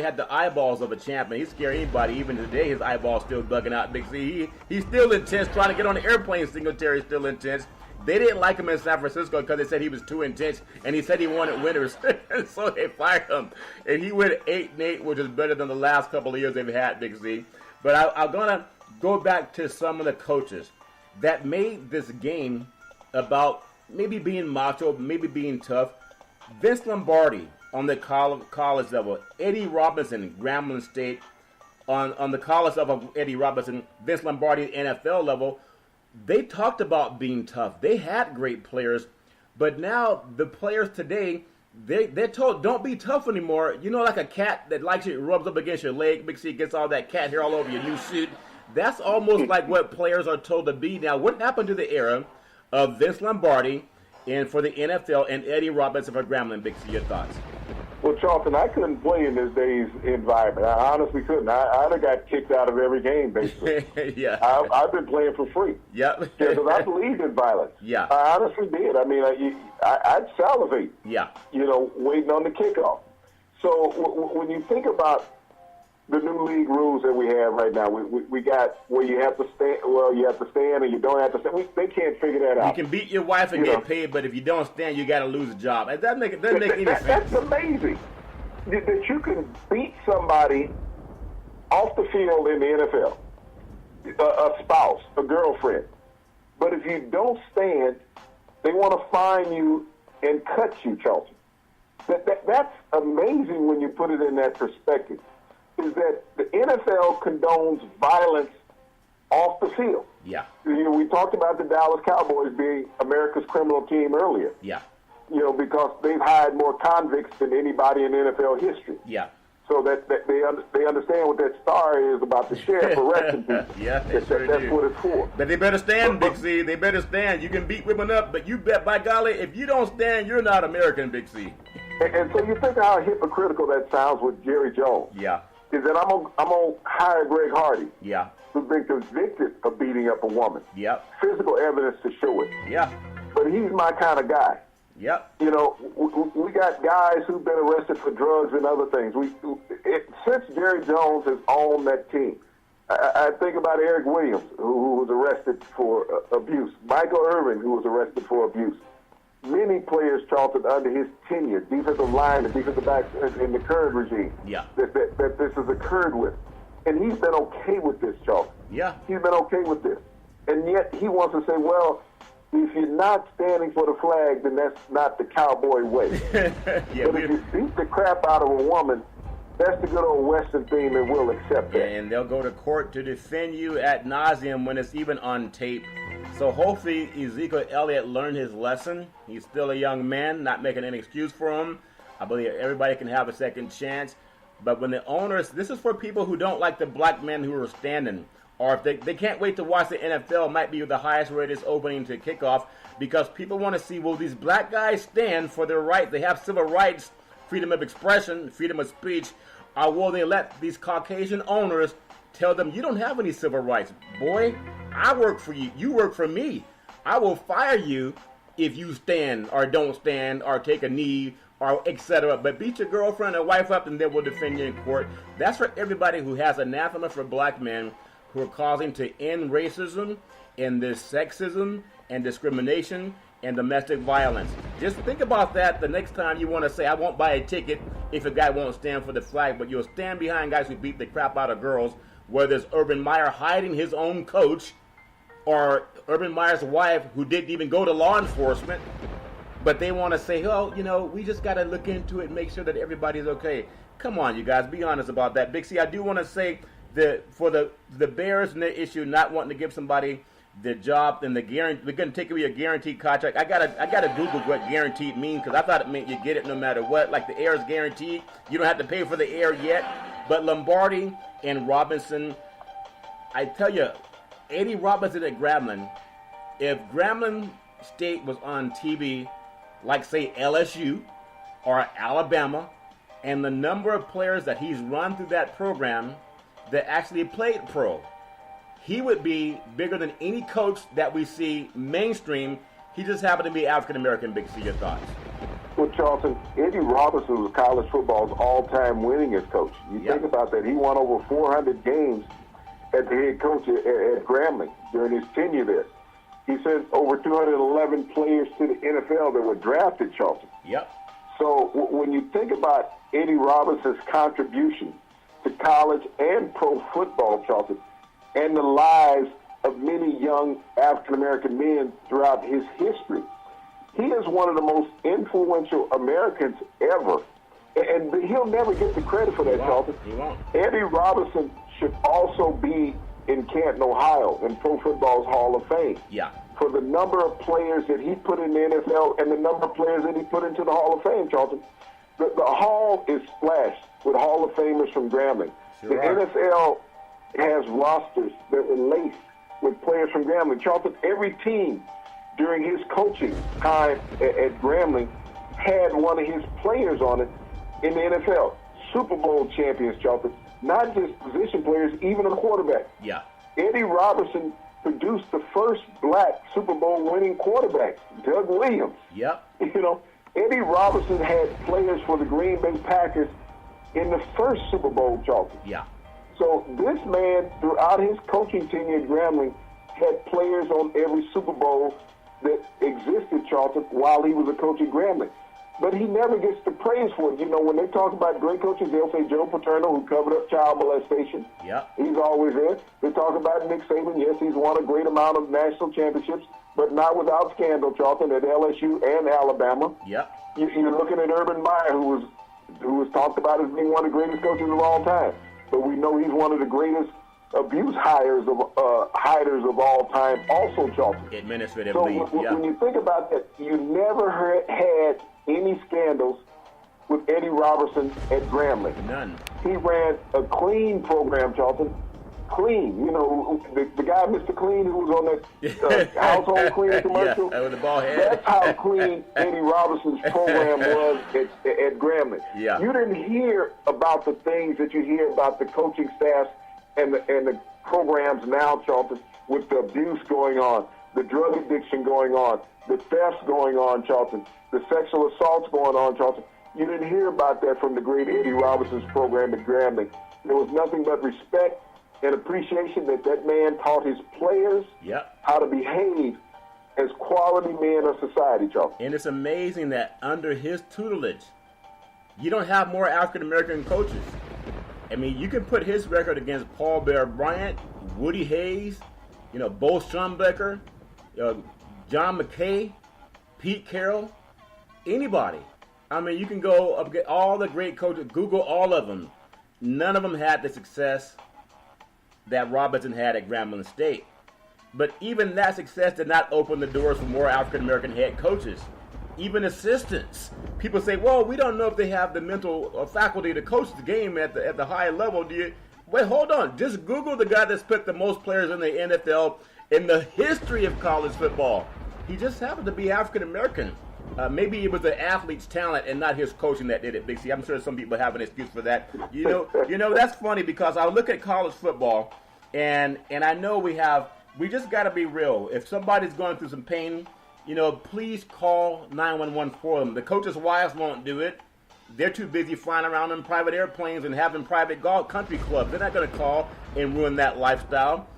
had the eyeballs of a champion. He scared anybody. Even today, his eyeballs still bugging out. Big C. He's still intense, trying to get on the airplane. Singletary's still intense. They didn't like him in San Francisco because they said he was too intense, and he said he wanted winners, so they fired him. And he went 8-8, which is better than the last couple of years they've had, Big Z. But I'm gonna go back to some of the coaches that made this game about maybe being macho, maybe being tough. Vince Lombardi on the college level, Eddie Robinson, Grambling State, on the college level of Eddie Robinson, Vince Lombardi, NFL level, they talked about being tough. They had great players, but now the players today, they're told, don't be tough anymore. You know, like a cat that likes you, rubs up against your leg, Big C, gets all that cat hair all over your new suit. That's almost like what players are told to be now. What happened to the era of Vince Lombardi and for the NFL and Eddie Robinson for Grambling? Big C, your thoughts? Well, Charlton, I couldn't play in this day's environment. I honestly couldn't. I'd have got kicked out of every game, basically. Yeah. I've been playing for free. Yep. Because I believed in violence. Yeah. I honestly did. I mean, I'd salivate. Yeah. Waiting on the kickoff. So when you think about the new league rules that we have right now, we got where you have to stand. Well, you have to stand, and you don't have to stand. They can't figure that out. You can beat your wife and get paid, but if you don't stand, you got to lose a job. That doesn't make any sense. That's amazing that you can beat somebody off the field in the NFL, a spouse, a girlfriend, but if you don't stand, they want to fine you and cut you, Charlton. That's amazing when you put it in that perspective. Is that the NFL condones violence off the field. Yeah. We talked about the Dallas Cowboys being America's criminal team earlier. Yeah. Because they've hired more convicts than anybody in NFL history. Yeah. So that they understand what that star is about the sheriff arresting people. Yeah, that's what it's for. But they better stand, Big C. They better stand. You can beat women up, but you bet by golly, if you don't stand, you're not American, Big C. And so you think how hypocritical that sounds with Jerry Jones. Yeah. Is that I'm gonna hire Greg Hardy. Yeah. Who's been convicted of beating up a woman. Yep. Physical evidence to show it. Yeah. But he's my kind of guy. Yep. We got guys who've been arrested for drugs and other things. Since Jerry Jones has owned that team, I think about Eric Williams, who was arrested for abuse. Michael Irvin, who was arrested for abuse. Many players, Charlton, under his tenure, defensive line and defensive backs in the current regime, that this has occurred with. And he's been okay with this, Charlton. Yeah. He's been okay with this. And yet he wants to say, well, if you're not standing for the flag, then that's not the cowboy way. But if you beat the crap out of a woman, that's the good old Western theme, and we'll accept that. And they'll go to court to defend you ad nauseum when it's even on tape. So hopefully Ezekiel Elliott learned his lesson. He's still a young man, not making an excuse for him. I believe everybody can have a second chance. But when the owners, this is for people who don't like the black men who are standing, or if they can't wait to watch the NFL, might be the highest rated opening to kickoff, because people want to see, will these black guys stand for their rights? They have civil rights, freedom of expression, freedom of speech, or will they let these Caucasian owners tell them, you don't have any civil rights? Boy, I work for you. You work for me. I will fire you if you stand or don't stand or take a knee or etc. But beat your girlfriend or wife up and then we'll defend you in court. That's for everybody who has anathema for black men who are causing to end racism and this sexism and discrimination and domestic violence. Just think about that the next time you want to say, I won't buy a ticket if a guy won't stand for the flag, but you'll stand behind guys who beat the crap out of girls, whether it's Urban Meyer hiding his own coach or Urban Meyer's wife who didn't even go to law enforcement, but they want to say, oh, we just got to look into it and make sure that everybody's okay. Come on, you guys, be honest about that. Big C, I do want to say that for the Bears and the issue not wanting to give somebody the job and the guarantee, we're going to take away a guaranteed contract. I gotta Google what guaranteed means, because I thought it meant you get it no matter what. Like the air is guaranteed. You don't have to pay for the air yet. But Lombardi and Robinson, I tell you, Eddie Robinson at Grambling, if Grambling State was on TV, like say LSU or Alabama, and the number of players that he's run through that program that actually played pro, he would be bigger than any coach that we see mainstream. He just happened to be African American. Big C, your thoughts? Well, Charlton, Eddie Robinson was college football's all-time winningest coach. You think about that. He won over 400 games as the head coach at Grambling during his tenure there. He sent over 211 players to the NFL that were drafted, Charlton. Yep. So when you think about Eddie Robinson's contribution to college and pro football, Charlton, and the lives of many young African-American men throughout his history, he is one of the most influential Americans ever. And he'll never get the credit for that, Charlton. He won't. Eddie Robinson should also be in Canton, Ohio, in Pro Football's Hall of Fame. Yeah. For the number of players that he put in the NFL and the number of players that he put into the Hall of Fame, Charlton. The Hall is splashed with Hall of Famers from Grambling. Sure The NFL has rosters that are laced with players from Grambling. Charlton, every team during his coaching time at Grambling had one of his players on it in the NFL. Super Bowl champions, Charlton. Not just position players, even a quarterback. Yeah. Eddie Robinson produced the first black Super Bowl winning quarterback, Doug Williams. Yep. Eddie Robinson had players for the Green Bay Packers in the first Super Bowl, Charlton. Yeah. So this man, throughout his coaching tenure at Grambling, had players on every Super Bowl that existed, Charlton, while he was a coach at Grambling. But he never gets the praise for it. When they talk about great coaches, they'll say Joe Paterno, who covered up child molestation. Yep. He's always there. They talk about Nick Saban. Yes, he's won a great amount of national championships, but not without scandal, Charlton, at LSU and Alabama. Yep. You're looking at Urban Meyer, who was talked about as being one of the greatest coaches of all time. But we know he's one of the greatest abuse hiders of all time, also, Charlton. Administratively, so when you think about that, you never had any scandals with Eddie Robertson at Grambling. None. He ran a clean program, Charlton. Clean. The guy, Mr. Clean, who was on that household cleaning commercial. Yeah, with the bald head. That's how clean Eddie Robinson's program was at Grambling. Yeah. You didn't hear about the things that you hear about the coaching staff and the programs now, Charlton, with the abuse going on, the drug addiction going on, the thefts going on, Charlton, the sexual assaults going on, Charlton. You didn't hear about that from the great Eddie Robinson's program at Grambling. There was nothing but respect and appreciation that man taught his players how to behave as quality men of society, Charlton. And it's amazing that under his tutelage, you don't have more African-American coaches. I mean, you can put his record against Paul Bear Bryant, Woody Hayes, Bo Schumbecker, John McKay, Pete Carroll, anybody. I mean, you can go up get all the great coaches, Google all of them. None of them had the success that Robinson had at Grambling State. But even that success did not open the doors for more African-American head coaches, even assistants. People say, well, we don't know if they have the mental faculty to coach the game at the high level. Wait, hold on. Just Google the guy that's put the most players in the NFL in the history of college football. He just happened to be African-American. Maybe it was the athlete's talent and not his coaching that did it, Big C. I'm sure some people have an excuse for that. That's funny because I look at college football and I know we just got to be real. If somebody's going through some pain, please call 911 for them. The coaches' wives won't do it. They're too busy flying around in private airplanes and having private golf country clubs. They're not going to call and ruin that lifestyle.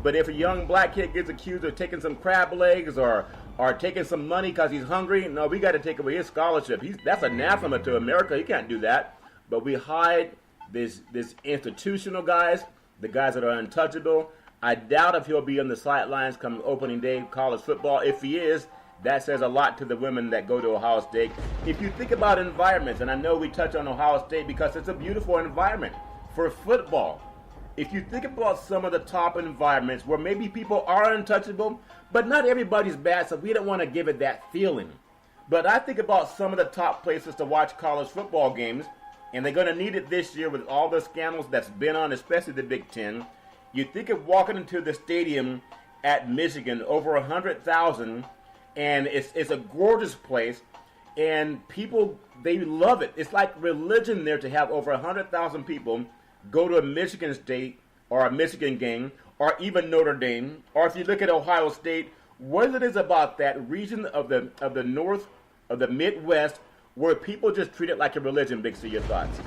But if a young black kid gets accused of taking some crab legs or or taking some money because he's hungry. No, we got to take away his scholarship. That's anathema to America. He can't do that. But we hide this institutional guys, the guys that are untouchable. I doubt if he'll be on the sidelines come opening day college football. If he is, that says a lot to the women that go to Ohio State. If you think about environments, and I know we touch on Ohio State because it's a beautiful environment for football. If you think about some of the top environments where maybe people are untouchable, but not everybody's bad, so we don't want to give it that feeling. But I think about some of the top places to watch college football games, and they're going to need it this year with all the scandals that's been on, especially the Big Ten. You think of walking into the stadium at Michigan, over 100,000, and it's a gorgeous place, and people, they love it. It's like religion there to have over 100,000 people go to a Michigan State or a Michigan game, or even Notre Dame, or if you look at Ohio State, what it is about that region of the north, of the Midwest, where people just treat it like a religion. Big C, your thoughts?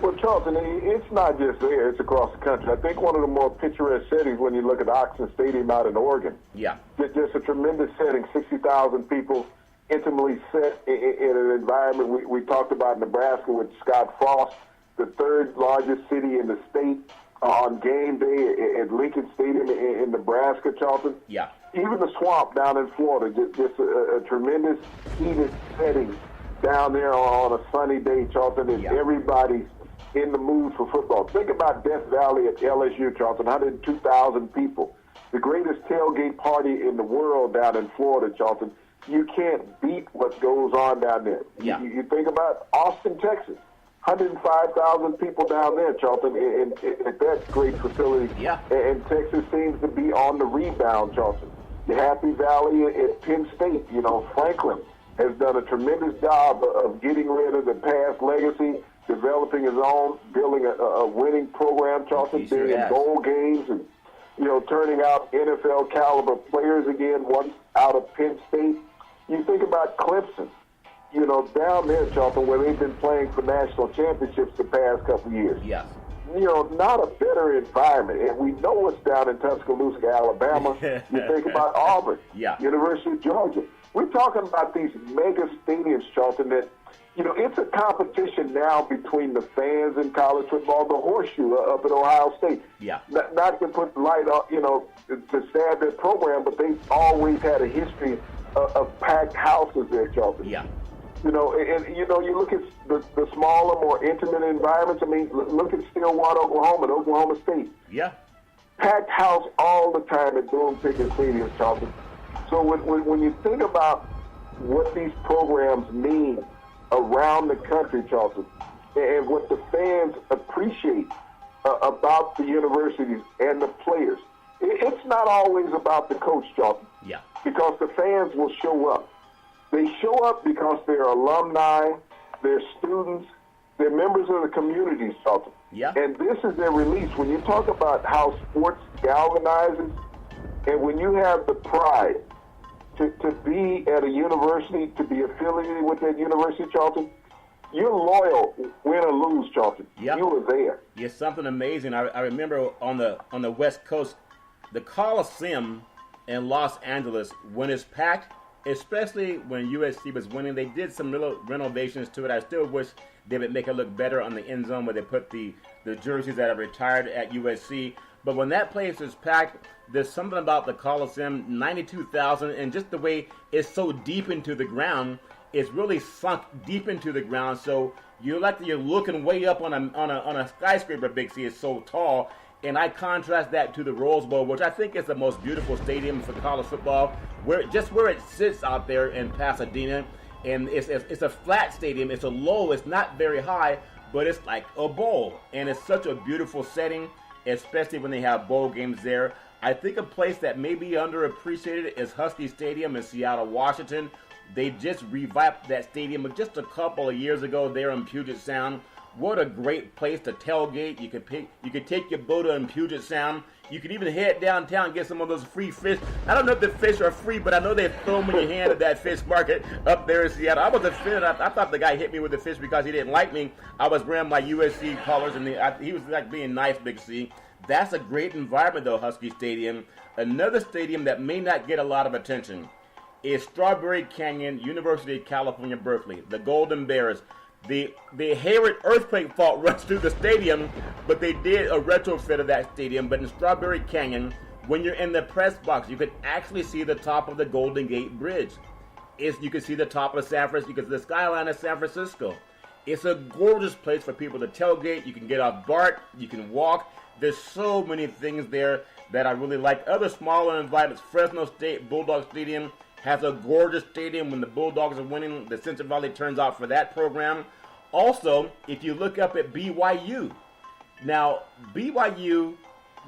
Well, Charlton, it's not just there, it's across the country. I think one of the more picturesque settings when you look at Oxford Stadium out in Oregon. Yeah. Just a tremendous setting, 60,000 people intimately set in an environment. We talked about Nebraska with Scott Frost, the third largest city in the state on game day at Lincoln Stadium in Nebraska, Charlton. Yeah. Even the Swamp down in Florida, just a tremendous heated setting down there on a sunny day, Charlton, and everybody's in the mood for football. Think about Death Valley at LSU, Charlton, 102,000 people. The greatest tailgate party in the world down in Florida, Charlton. You can't beat what goes on down there. Yeah. You think about Austin, Texas. 105,000 people down there, Charlton, at that great facility. Yeah. And Texas seems to be on the rebound, Charlton. The Happy Valley at Penn State, Franklin has done a tremendous job of getting rid of the past legacy, developing his own, building a winning program, Charlton, being in bowl games and, turning out NFL caliber players again, once out of Penn State. You think about Clemson. Down there, Charlton, where they've been playing for national championships the past couple of years. Yes. Not a better environment. And we know what's down in Tuscaloosa, Alabama. You think about Auburn, University of Georgia. We're talking about these mega stadiums, Charlton, that, it's a competition now between the fans in college football, the horseshoe up at Ohio State. Yeah. Not to put light on, to stab their program, but they've always had a history of packed houses there, Charlton. Yeah. You look at the smaller, more intimate environments. I mean, look at Stillwater, Oklahoma, and Oklahoma State. Yeah. Packed house all the time at Boone Pickens Stadium, Charlton. So when you think about what these programs mean around the country, Charlton, and what the fans appreciate about the universities and the players, it's not always about the coach, Charlton. Yeah. Because the fans will show up. They show up because they're alumni, they're students, they're members of the communities, Charlton. Yeah. And this is their release. When you talk about how sports galvanizes, and when you have the pride to be at a university, to be affiliated with that university, Charlton, you're loyal, win or lose, Charlton. Yep. You were there. It's something amazing. I remember on the West Coast, the Coliseum in Los Angeles, when it's packed, especially when USC was winning, they did some little renovations to it. I still wish they would make it look better on the end zone where they put the jerseys that are retired at USC. But when that place is packed, there's something about the Coliseum, 92,000, and just the way it's so deep into the ground, it's really sunk deep into the ground. So you're looking way up on a skyscraper. Big C is so tall. And I contrast that to the Rose Bowl, which I think is the most beautiful stadium for college football, where it sits out there in Pasadena. And it's a flat stadium. It's it's not very high, but it's like a bowl. And it's such a beautiful setting, especially when they have bowl games there. I think a place that may be underappreciated is Husky Stadium in Seattle, Washington. They just revived that stadium just a couple of years ago there in Puget Sound. What a great place to tailgate. You could take your boat in Puget Sound. You could even head downtown and get some of those free fish. I don't know if the fish are free, but I know they throw them in your hand at that fish market up there in Seattle. I was offended. I thought the guy hit me with the fish because he didn't like me. I was wearing my USC colors, and he was like being nice, Big C. That's a great environment, though, Husky Stadium. Another stadium that may not get a lot of attention is Strawberry Canyon, University of California, Berkeley, the Golden Bears. The Hayward earthquake fault runs through the stadium, but they did a retrofit of that stadium. But in Strawberry Canyon, when you're in the press box, you can actually see the top of the Golden Gate Bridge. You can see the top of San Francisco, you can see the skyline of San Francisco. It's a gorgeous place for people to tailgate. You can get off BART, you can walk. There's so many things there that I really like. Other smaller environments, Fresno State Bulldog Stadium has a gorgeous stadium. When the Bulldogs are winning, the Central Valley turns out for that program. Also, if you look up at BYU, now BYU,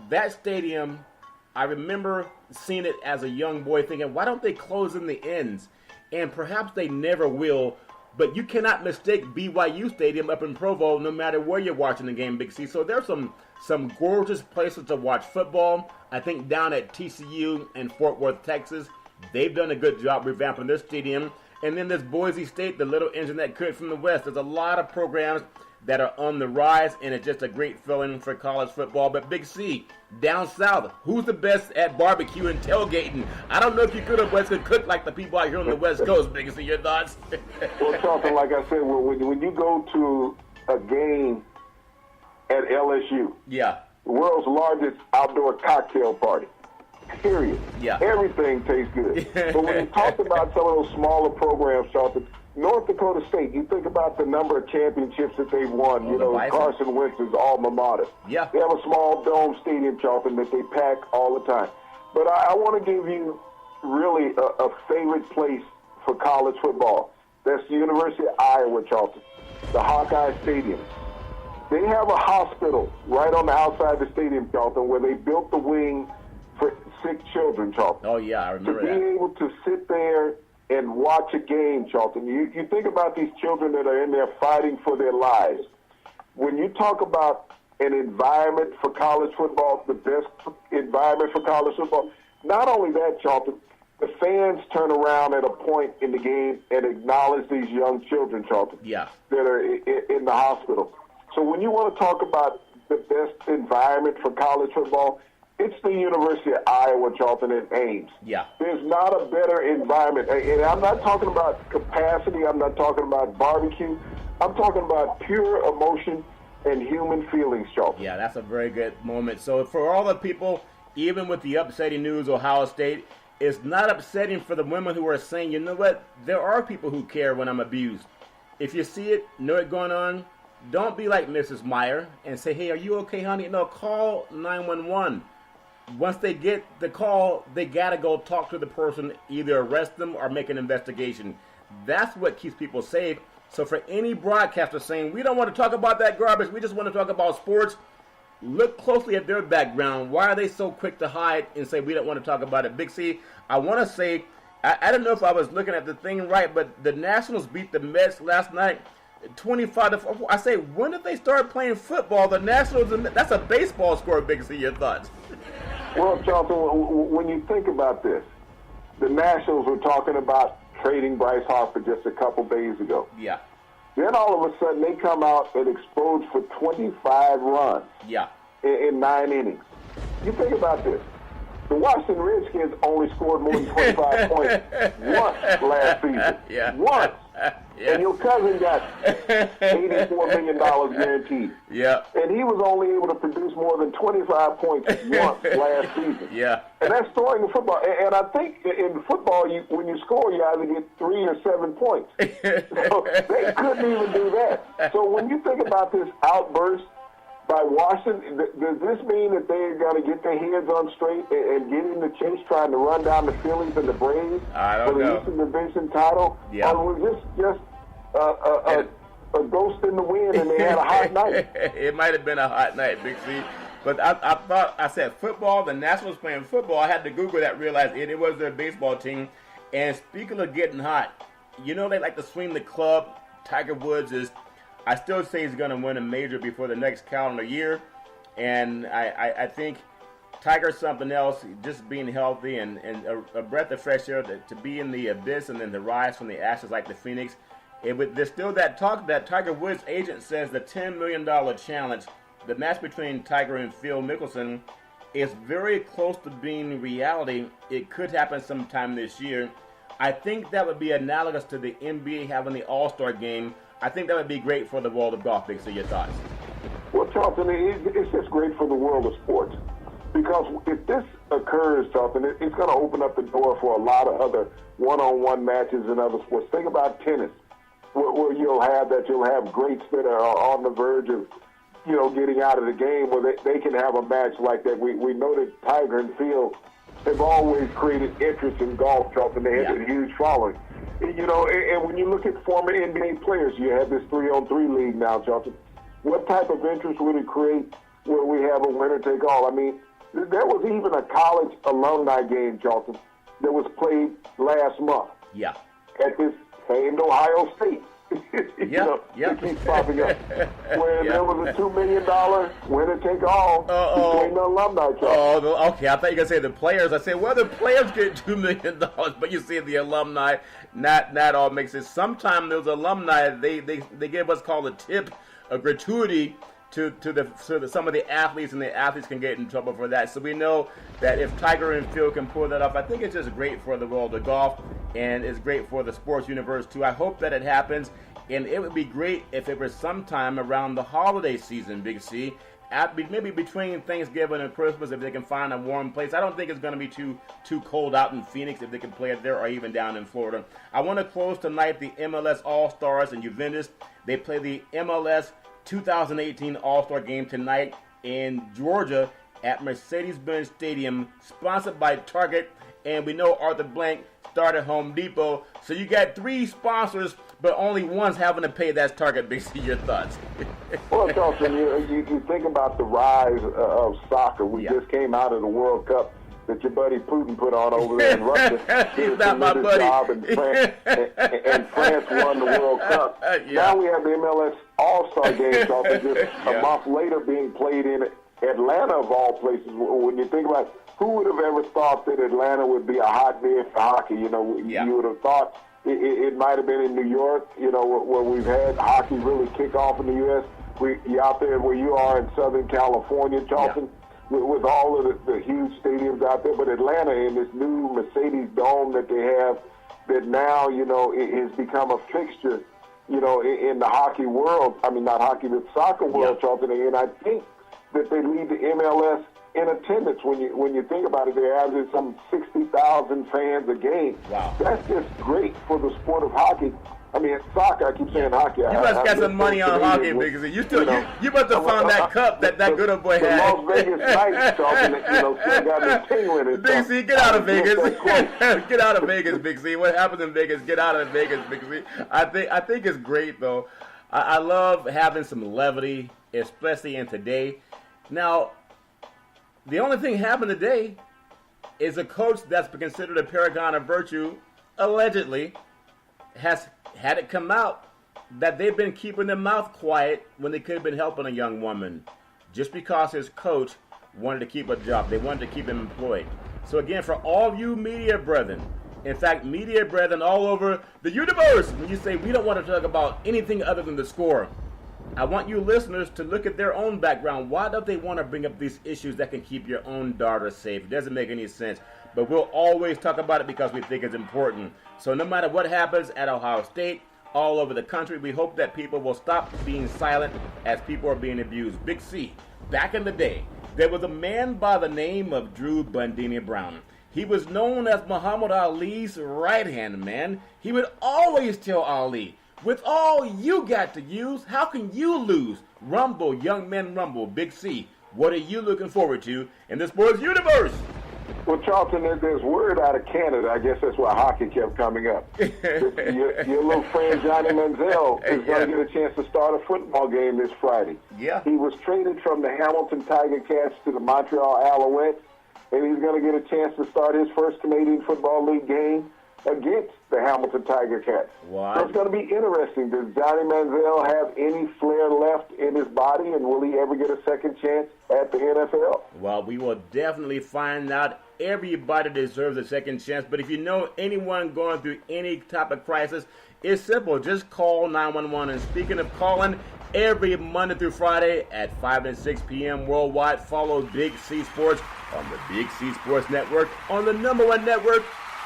that stadium, I remember seeing it as a young boy thinking, why don't they close in the ends? And perhaps they never will, but you cannot mistake BYU Stadium up in Provo no matter where you're watching the game, Big C. So there's some gorgeous places to watch football. I think down at TCU in Fort Worth, Texas, they've done a good job revamping their stadium. And then there's Boise State, the little engine that could from the West. There's a lot of programs that are on the rise, and it's just a great feeling for college football. But Big C, down south, who's the best at barbecue and tailgating? I don't know if you could cook like the people out here on the West Coast, Big C. Your thoughts? Well, Charlton, like I said, when you go to a game at LSU, yeah, the world's largest outdoor cocktail party, period. Yeah. Everything tastes good. But when you talk about some of those smaller programs, Charlton, North Dakota State, you think about the number of championships that they've won. Oh, you know, Carson Wentz's alma mater. Yeah. They have a small dome stadium, Charlton, that they pack all the time. But I want to give you really a favorite place for college football. That's the University of Iowa, Charlton, the Hawkeye Stadium. They have a hospital right on the outside of the stadium, Charlton, where they built the wing for sick children, Charlton. Oh, yeah, I remember that. To be able to sit there and watch a game, Charlton, you think about these children that are in there fighting for their lives. When you talk about an environment for college football, the best environment for college football, not only that, Charlton, the fans turn around at a point in the game and acknowledge these young children, Charlton, yeah, that are in the hospital. So when you want to talk about the best environment for college football, it's the University of Iowa, Charlton, and Ames. Yeah. There's not a better environment. And I'm not talking about capacity. I'm not talking about barbecue. I'm talking about pure emotion and human feelings, Charlton. Yeah, that's a very good moment. So for all the people, even with the upsetting news, Ohio State, it's not upsetting for the women who are saying, you know what, there are people who care when I'm abused. If you see it, know it going on, don't be like Mrs. Meyer and say, hey, are you okay, honey? No, call 911. Once they get the call, they got to go talk to the person, either arrest them or make an investigation. That's what keeps people safe. So for any broadcaster saying, we don't want to talk about that garbage, we just want to talk about sports, look closely at their background. Why are they so quick to hide and say, we don't want to talk about it? Big C, I want to say, I don't know if I was looking at the thing right, but the Nationals beat the Mets last night 25-4. I say, when did they start playing football? The Nationals, that's a baseball score, Big C. Your thoughts? Well, Charlton, when you think about this, the Nationals were talking about trading Bryce Harper just a couple days ago. Yeah. Then all of a sudden they come out and explode for 25 runs. Yeah. In 9 innings. You think about this. The Washington Redskins only scored more than 25 points once last season. Yeah. Once. Yeah. And your cousin got $84 million guaranteed. Yeah. And he was only able to produce more than 25 points once last season. Yeah. And that's throwing in football. And I think in football, when you score, you either get 3 or 7 points. So they couldn't even do that. So when you think about this outburst by Washington, does this mean that they're going to get their heads on straight and get in the chase trying to run down the Phillies and the Braves for the Eastern Division title? Yeah. Or was this just a ghost in the wind and they had a hot night? It might have been a hot night, Big C. But I thought, I said football, the Nationals playing football. I had to Google that, realize it was their baseball team. And speaking of getting hot, you know they like to swing the club. Tiger Woods is, I still say he's going to win a major before the next calendar year. And I think Tiger's something else, just being healthy and a breath of fresh air to be in the abyss and then to rise from the ashes like the Phoenix. There's still that talk that Tiger Woods' agent says the $10 million challenge, the match between Tiger and Phil Mickelson, is very close to being reality. It could happen sometime this year. I think that would be analogous to the NBA having the All-Star game. I think that would be great for the world of golf. Big C, your thoughts? Well, Charlton, it's just great for the world of sports. Because if this occurs, Charlton, it's going to open up the door for a lot of other one-on-one matches in other sports. Think about tennis, where you'll have greats that are on the verge of, getting out of the game, where they can have a match like that. We know that Tiger and Phil have always created interest in golf, Charlton. They have a huge following. And when you look at former NBA players, you have this 3-on-3 league now, Charlton. What type of interest would it create where we have a winner-take-all? I mean, there was even a college alumni game, Charlton, that was played last month. Yeah. At this famed Ohio State. It keeps popping up. Where there was a $2 million winner-take-all between the alumni, Charlton. Oh, okay. I thought you were going to say the players. I said, well, the players get $2 million, but you see the alumni, not all makes it. Sometimes those alumni, they give what's called a tip, a gratuity, to some of the athletes, and the athletes can get in trouble for that. So we know that if Tiger and Phil can pull that off, I think it's just great for the world of golf, and it's great for the sports universe too. I hope that it happens, and it would be great if it was sometime around the holiday season, Big C, maybe between Thanksgiving and Christmas, if they can find a warm place. I don't think it's going to be too cold out in Phoenix if they can play it there, or even down in Florida. I want to close tonight the MLS All-Stars and Juventus. They play the MLS 2018 All-Star Game tonight in Georgia at Mercedes-Benz Stadium, sponsored by Target, and we know Arthur Blank started Home Depot. So you got 3 sponsors, but only one's having to pay. That's Target. Big C, your thoughts? Well, Charlton, you think about the rise of soccer. We just came out of the World Cup that your buddy Putin put on over there in Russia. He's not my buddy. And France won the World Cup. Now we have the MLS All-Star Game, Charlton, just a month later being played in Atlanta, of all places. When you think about it, who would have ever thought that Atlanta would be a hotbed for hockey? You would have thought it might have been in New York, where we've had hockey really kick off in the U.S. You're out there where you are in Southern California, Charlton. With all of the huge stadiums out there, but Atlanta in this new Mercedes Dome that they have, that now, it has become a fixture, in the hockey world. I mean, not hockey, but soccer world, Charlton. And I think that they lead the MLS in attendance. When you think about it, they're averaging some 60,000 fans a game. Wow. That's just great for the sport of hockey. I mean, soccer, I keep saying hockey. You must got some money on hockey, because you must have found that cup that good old boy had. The Las Vegas Knights, Charlton, still got the tingling and Big C, get out of Vegas. Get out of Vegas, Big C. What happens in Vegas, get out of Vegas, Big C. I think it's great, though. I love having some levity, especially in today. Now, the only thing happened today is a coach that's been considered a paragon of virtue, allegedly, has had it come out that they've been keeping their mouth quiet when they could have been helping a young woman, just because his coach wanted to keep a job. They wanted to keep him employed. So again, for all you media brethren, in fact, media brethren all over the universe, when you say we don't want to talk about anything other than the score, I want you listeners to look at their own background. Why don't they want to bring up these issues that can keep your own daughter safe? It doesn't make any sense. But we'll always talk about it because we think it's important. So no matter what happens at Ohio State, all over the country, we hope that people will stop being silent as people are being abused. Big C, back in the day, there was a man by the name of Drew Bundini Brown. He was known as Muhammad Ali's right-hand man. He would always tell Ali, with all you got to use, how can you lose? Rumble, young men rumble. Big C, what are you looking forward to in the sports universe? Well, Charlton, there's word out of Canada. I guess that's why hockey kept coming up. Your little friend Johnny Manziel is going to get a chance to start a football game this Friday. Yeah. He was traded from the Hamilton Tiger Cats to the Montreal Alouettes, and he's going to get a chance to start his first Canadian Football League game against the Hamilton Tiger Cats. Wow. So it's going to be interesting. Does Johnny Manziel have any flair left in his body, and will he ever get a second chance at the NFL? Well, we will definitely find out. Everybody deserves a second chance, but if you know anyone going through any type of crisis, it's simple. Just call 911. And speaking of calling, every Monday through Friday at 5 and 6 p.m. worldwide, follow Big C Sports on the Big C Sports Network, on the #1 network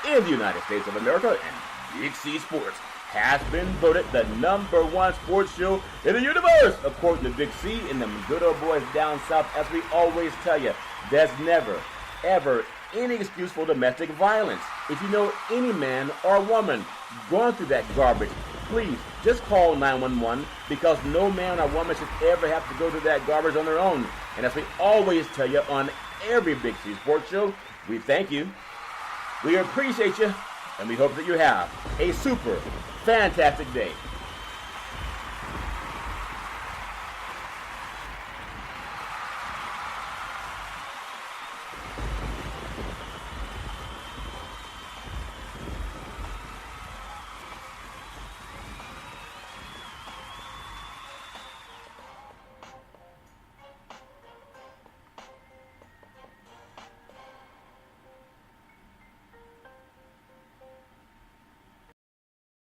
in the United States of America, and Big C Sports has been voted the #1 sports show in the universe, according to Big C and them good old boys down south. As we always tell you, there's never, ever any excuse for domestic violence. If you know any man or woman going through that garbage, please just call 911, because no man or woman should ever have to go through that garbage on their own. And as we always tell you on every Big C Sports show, we thank you, we appreciate you, and we hope that you have a super fantastic day.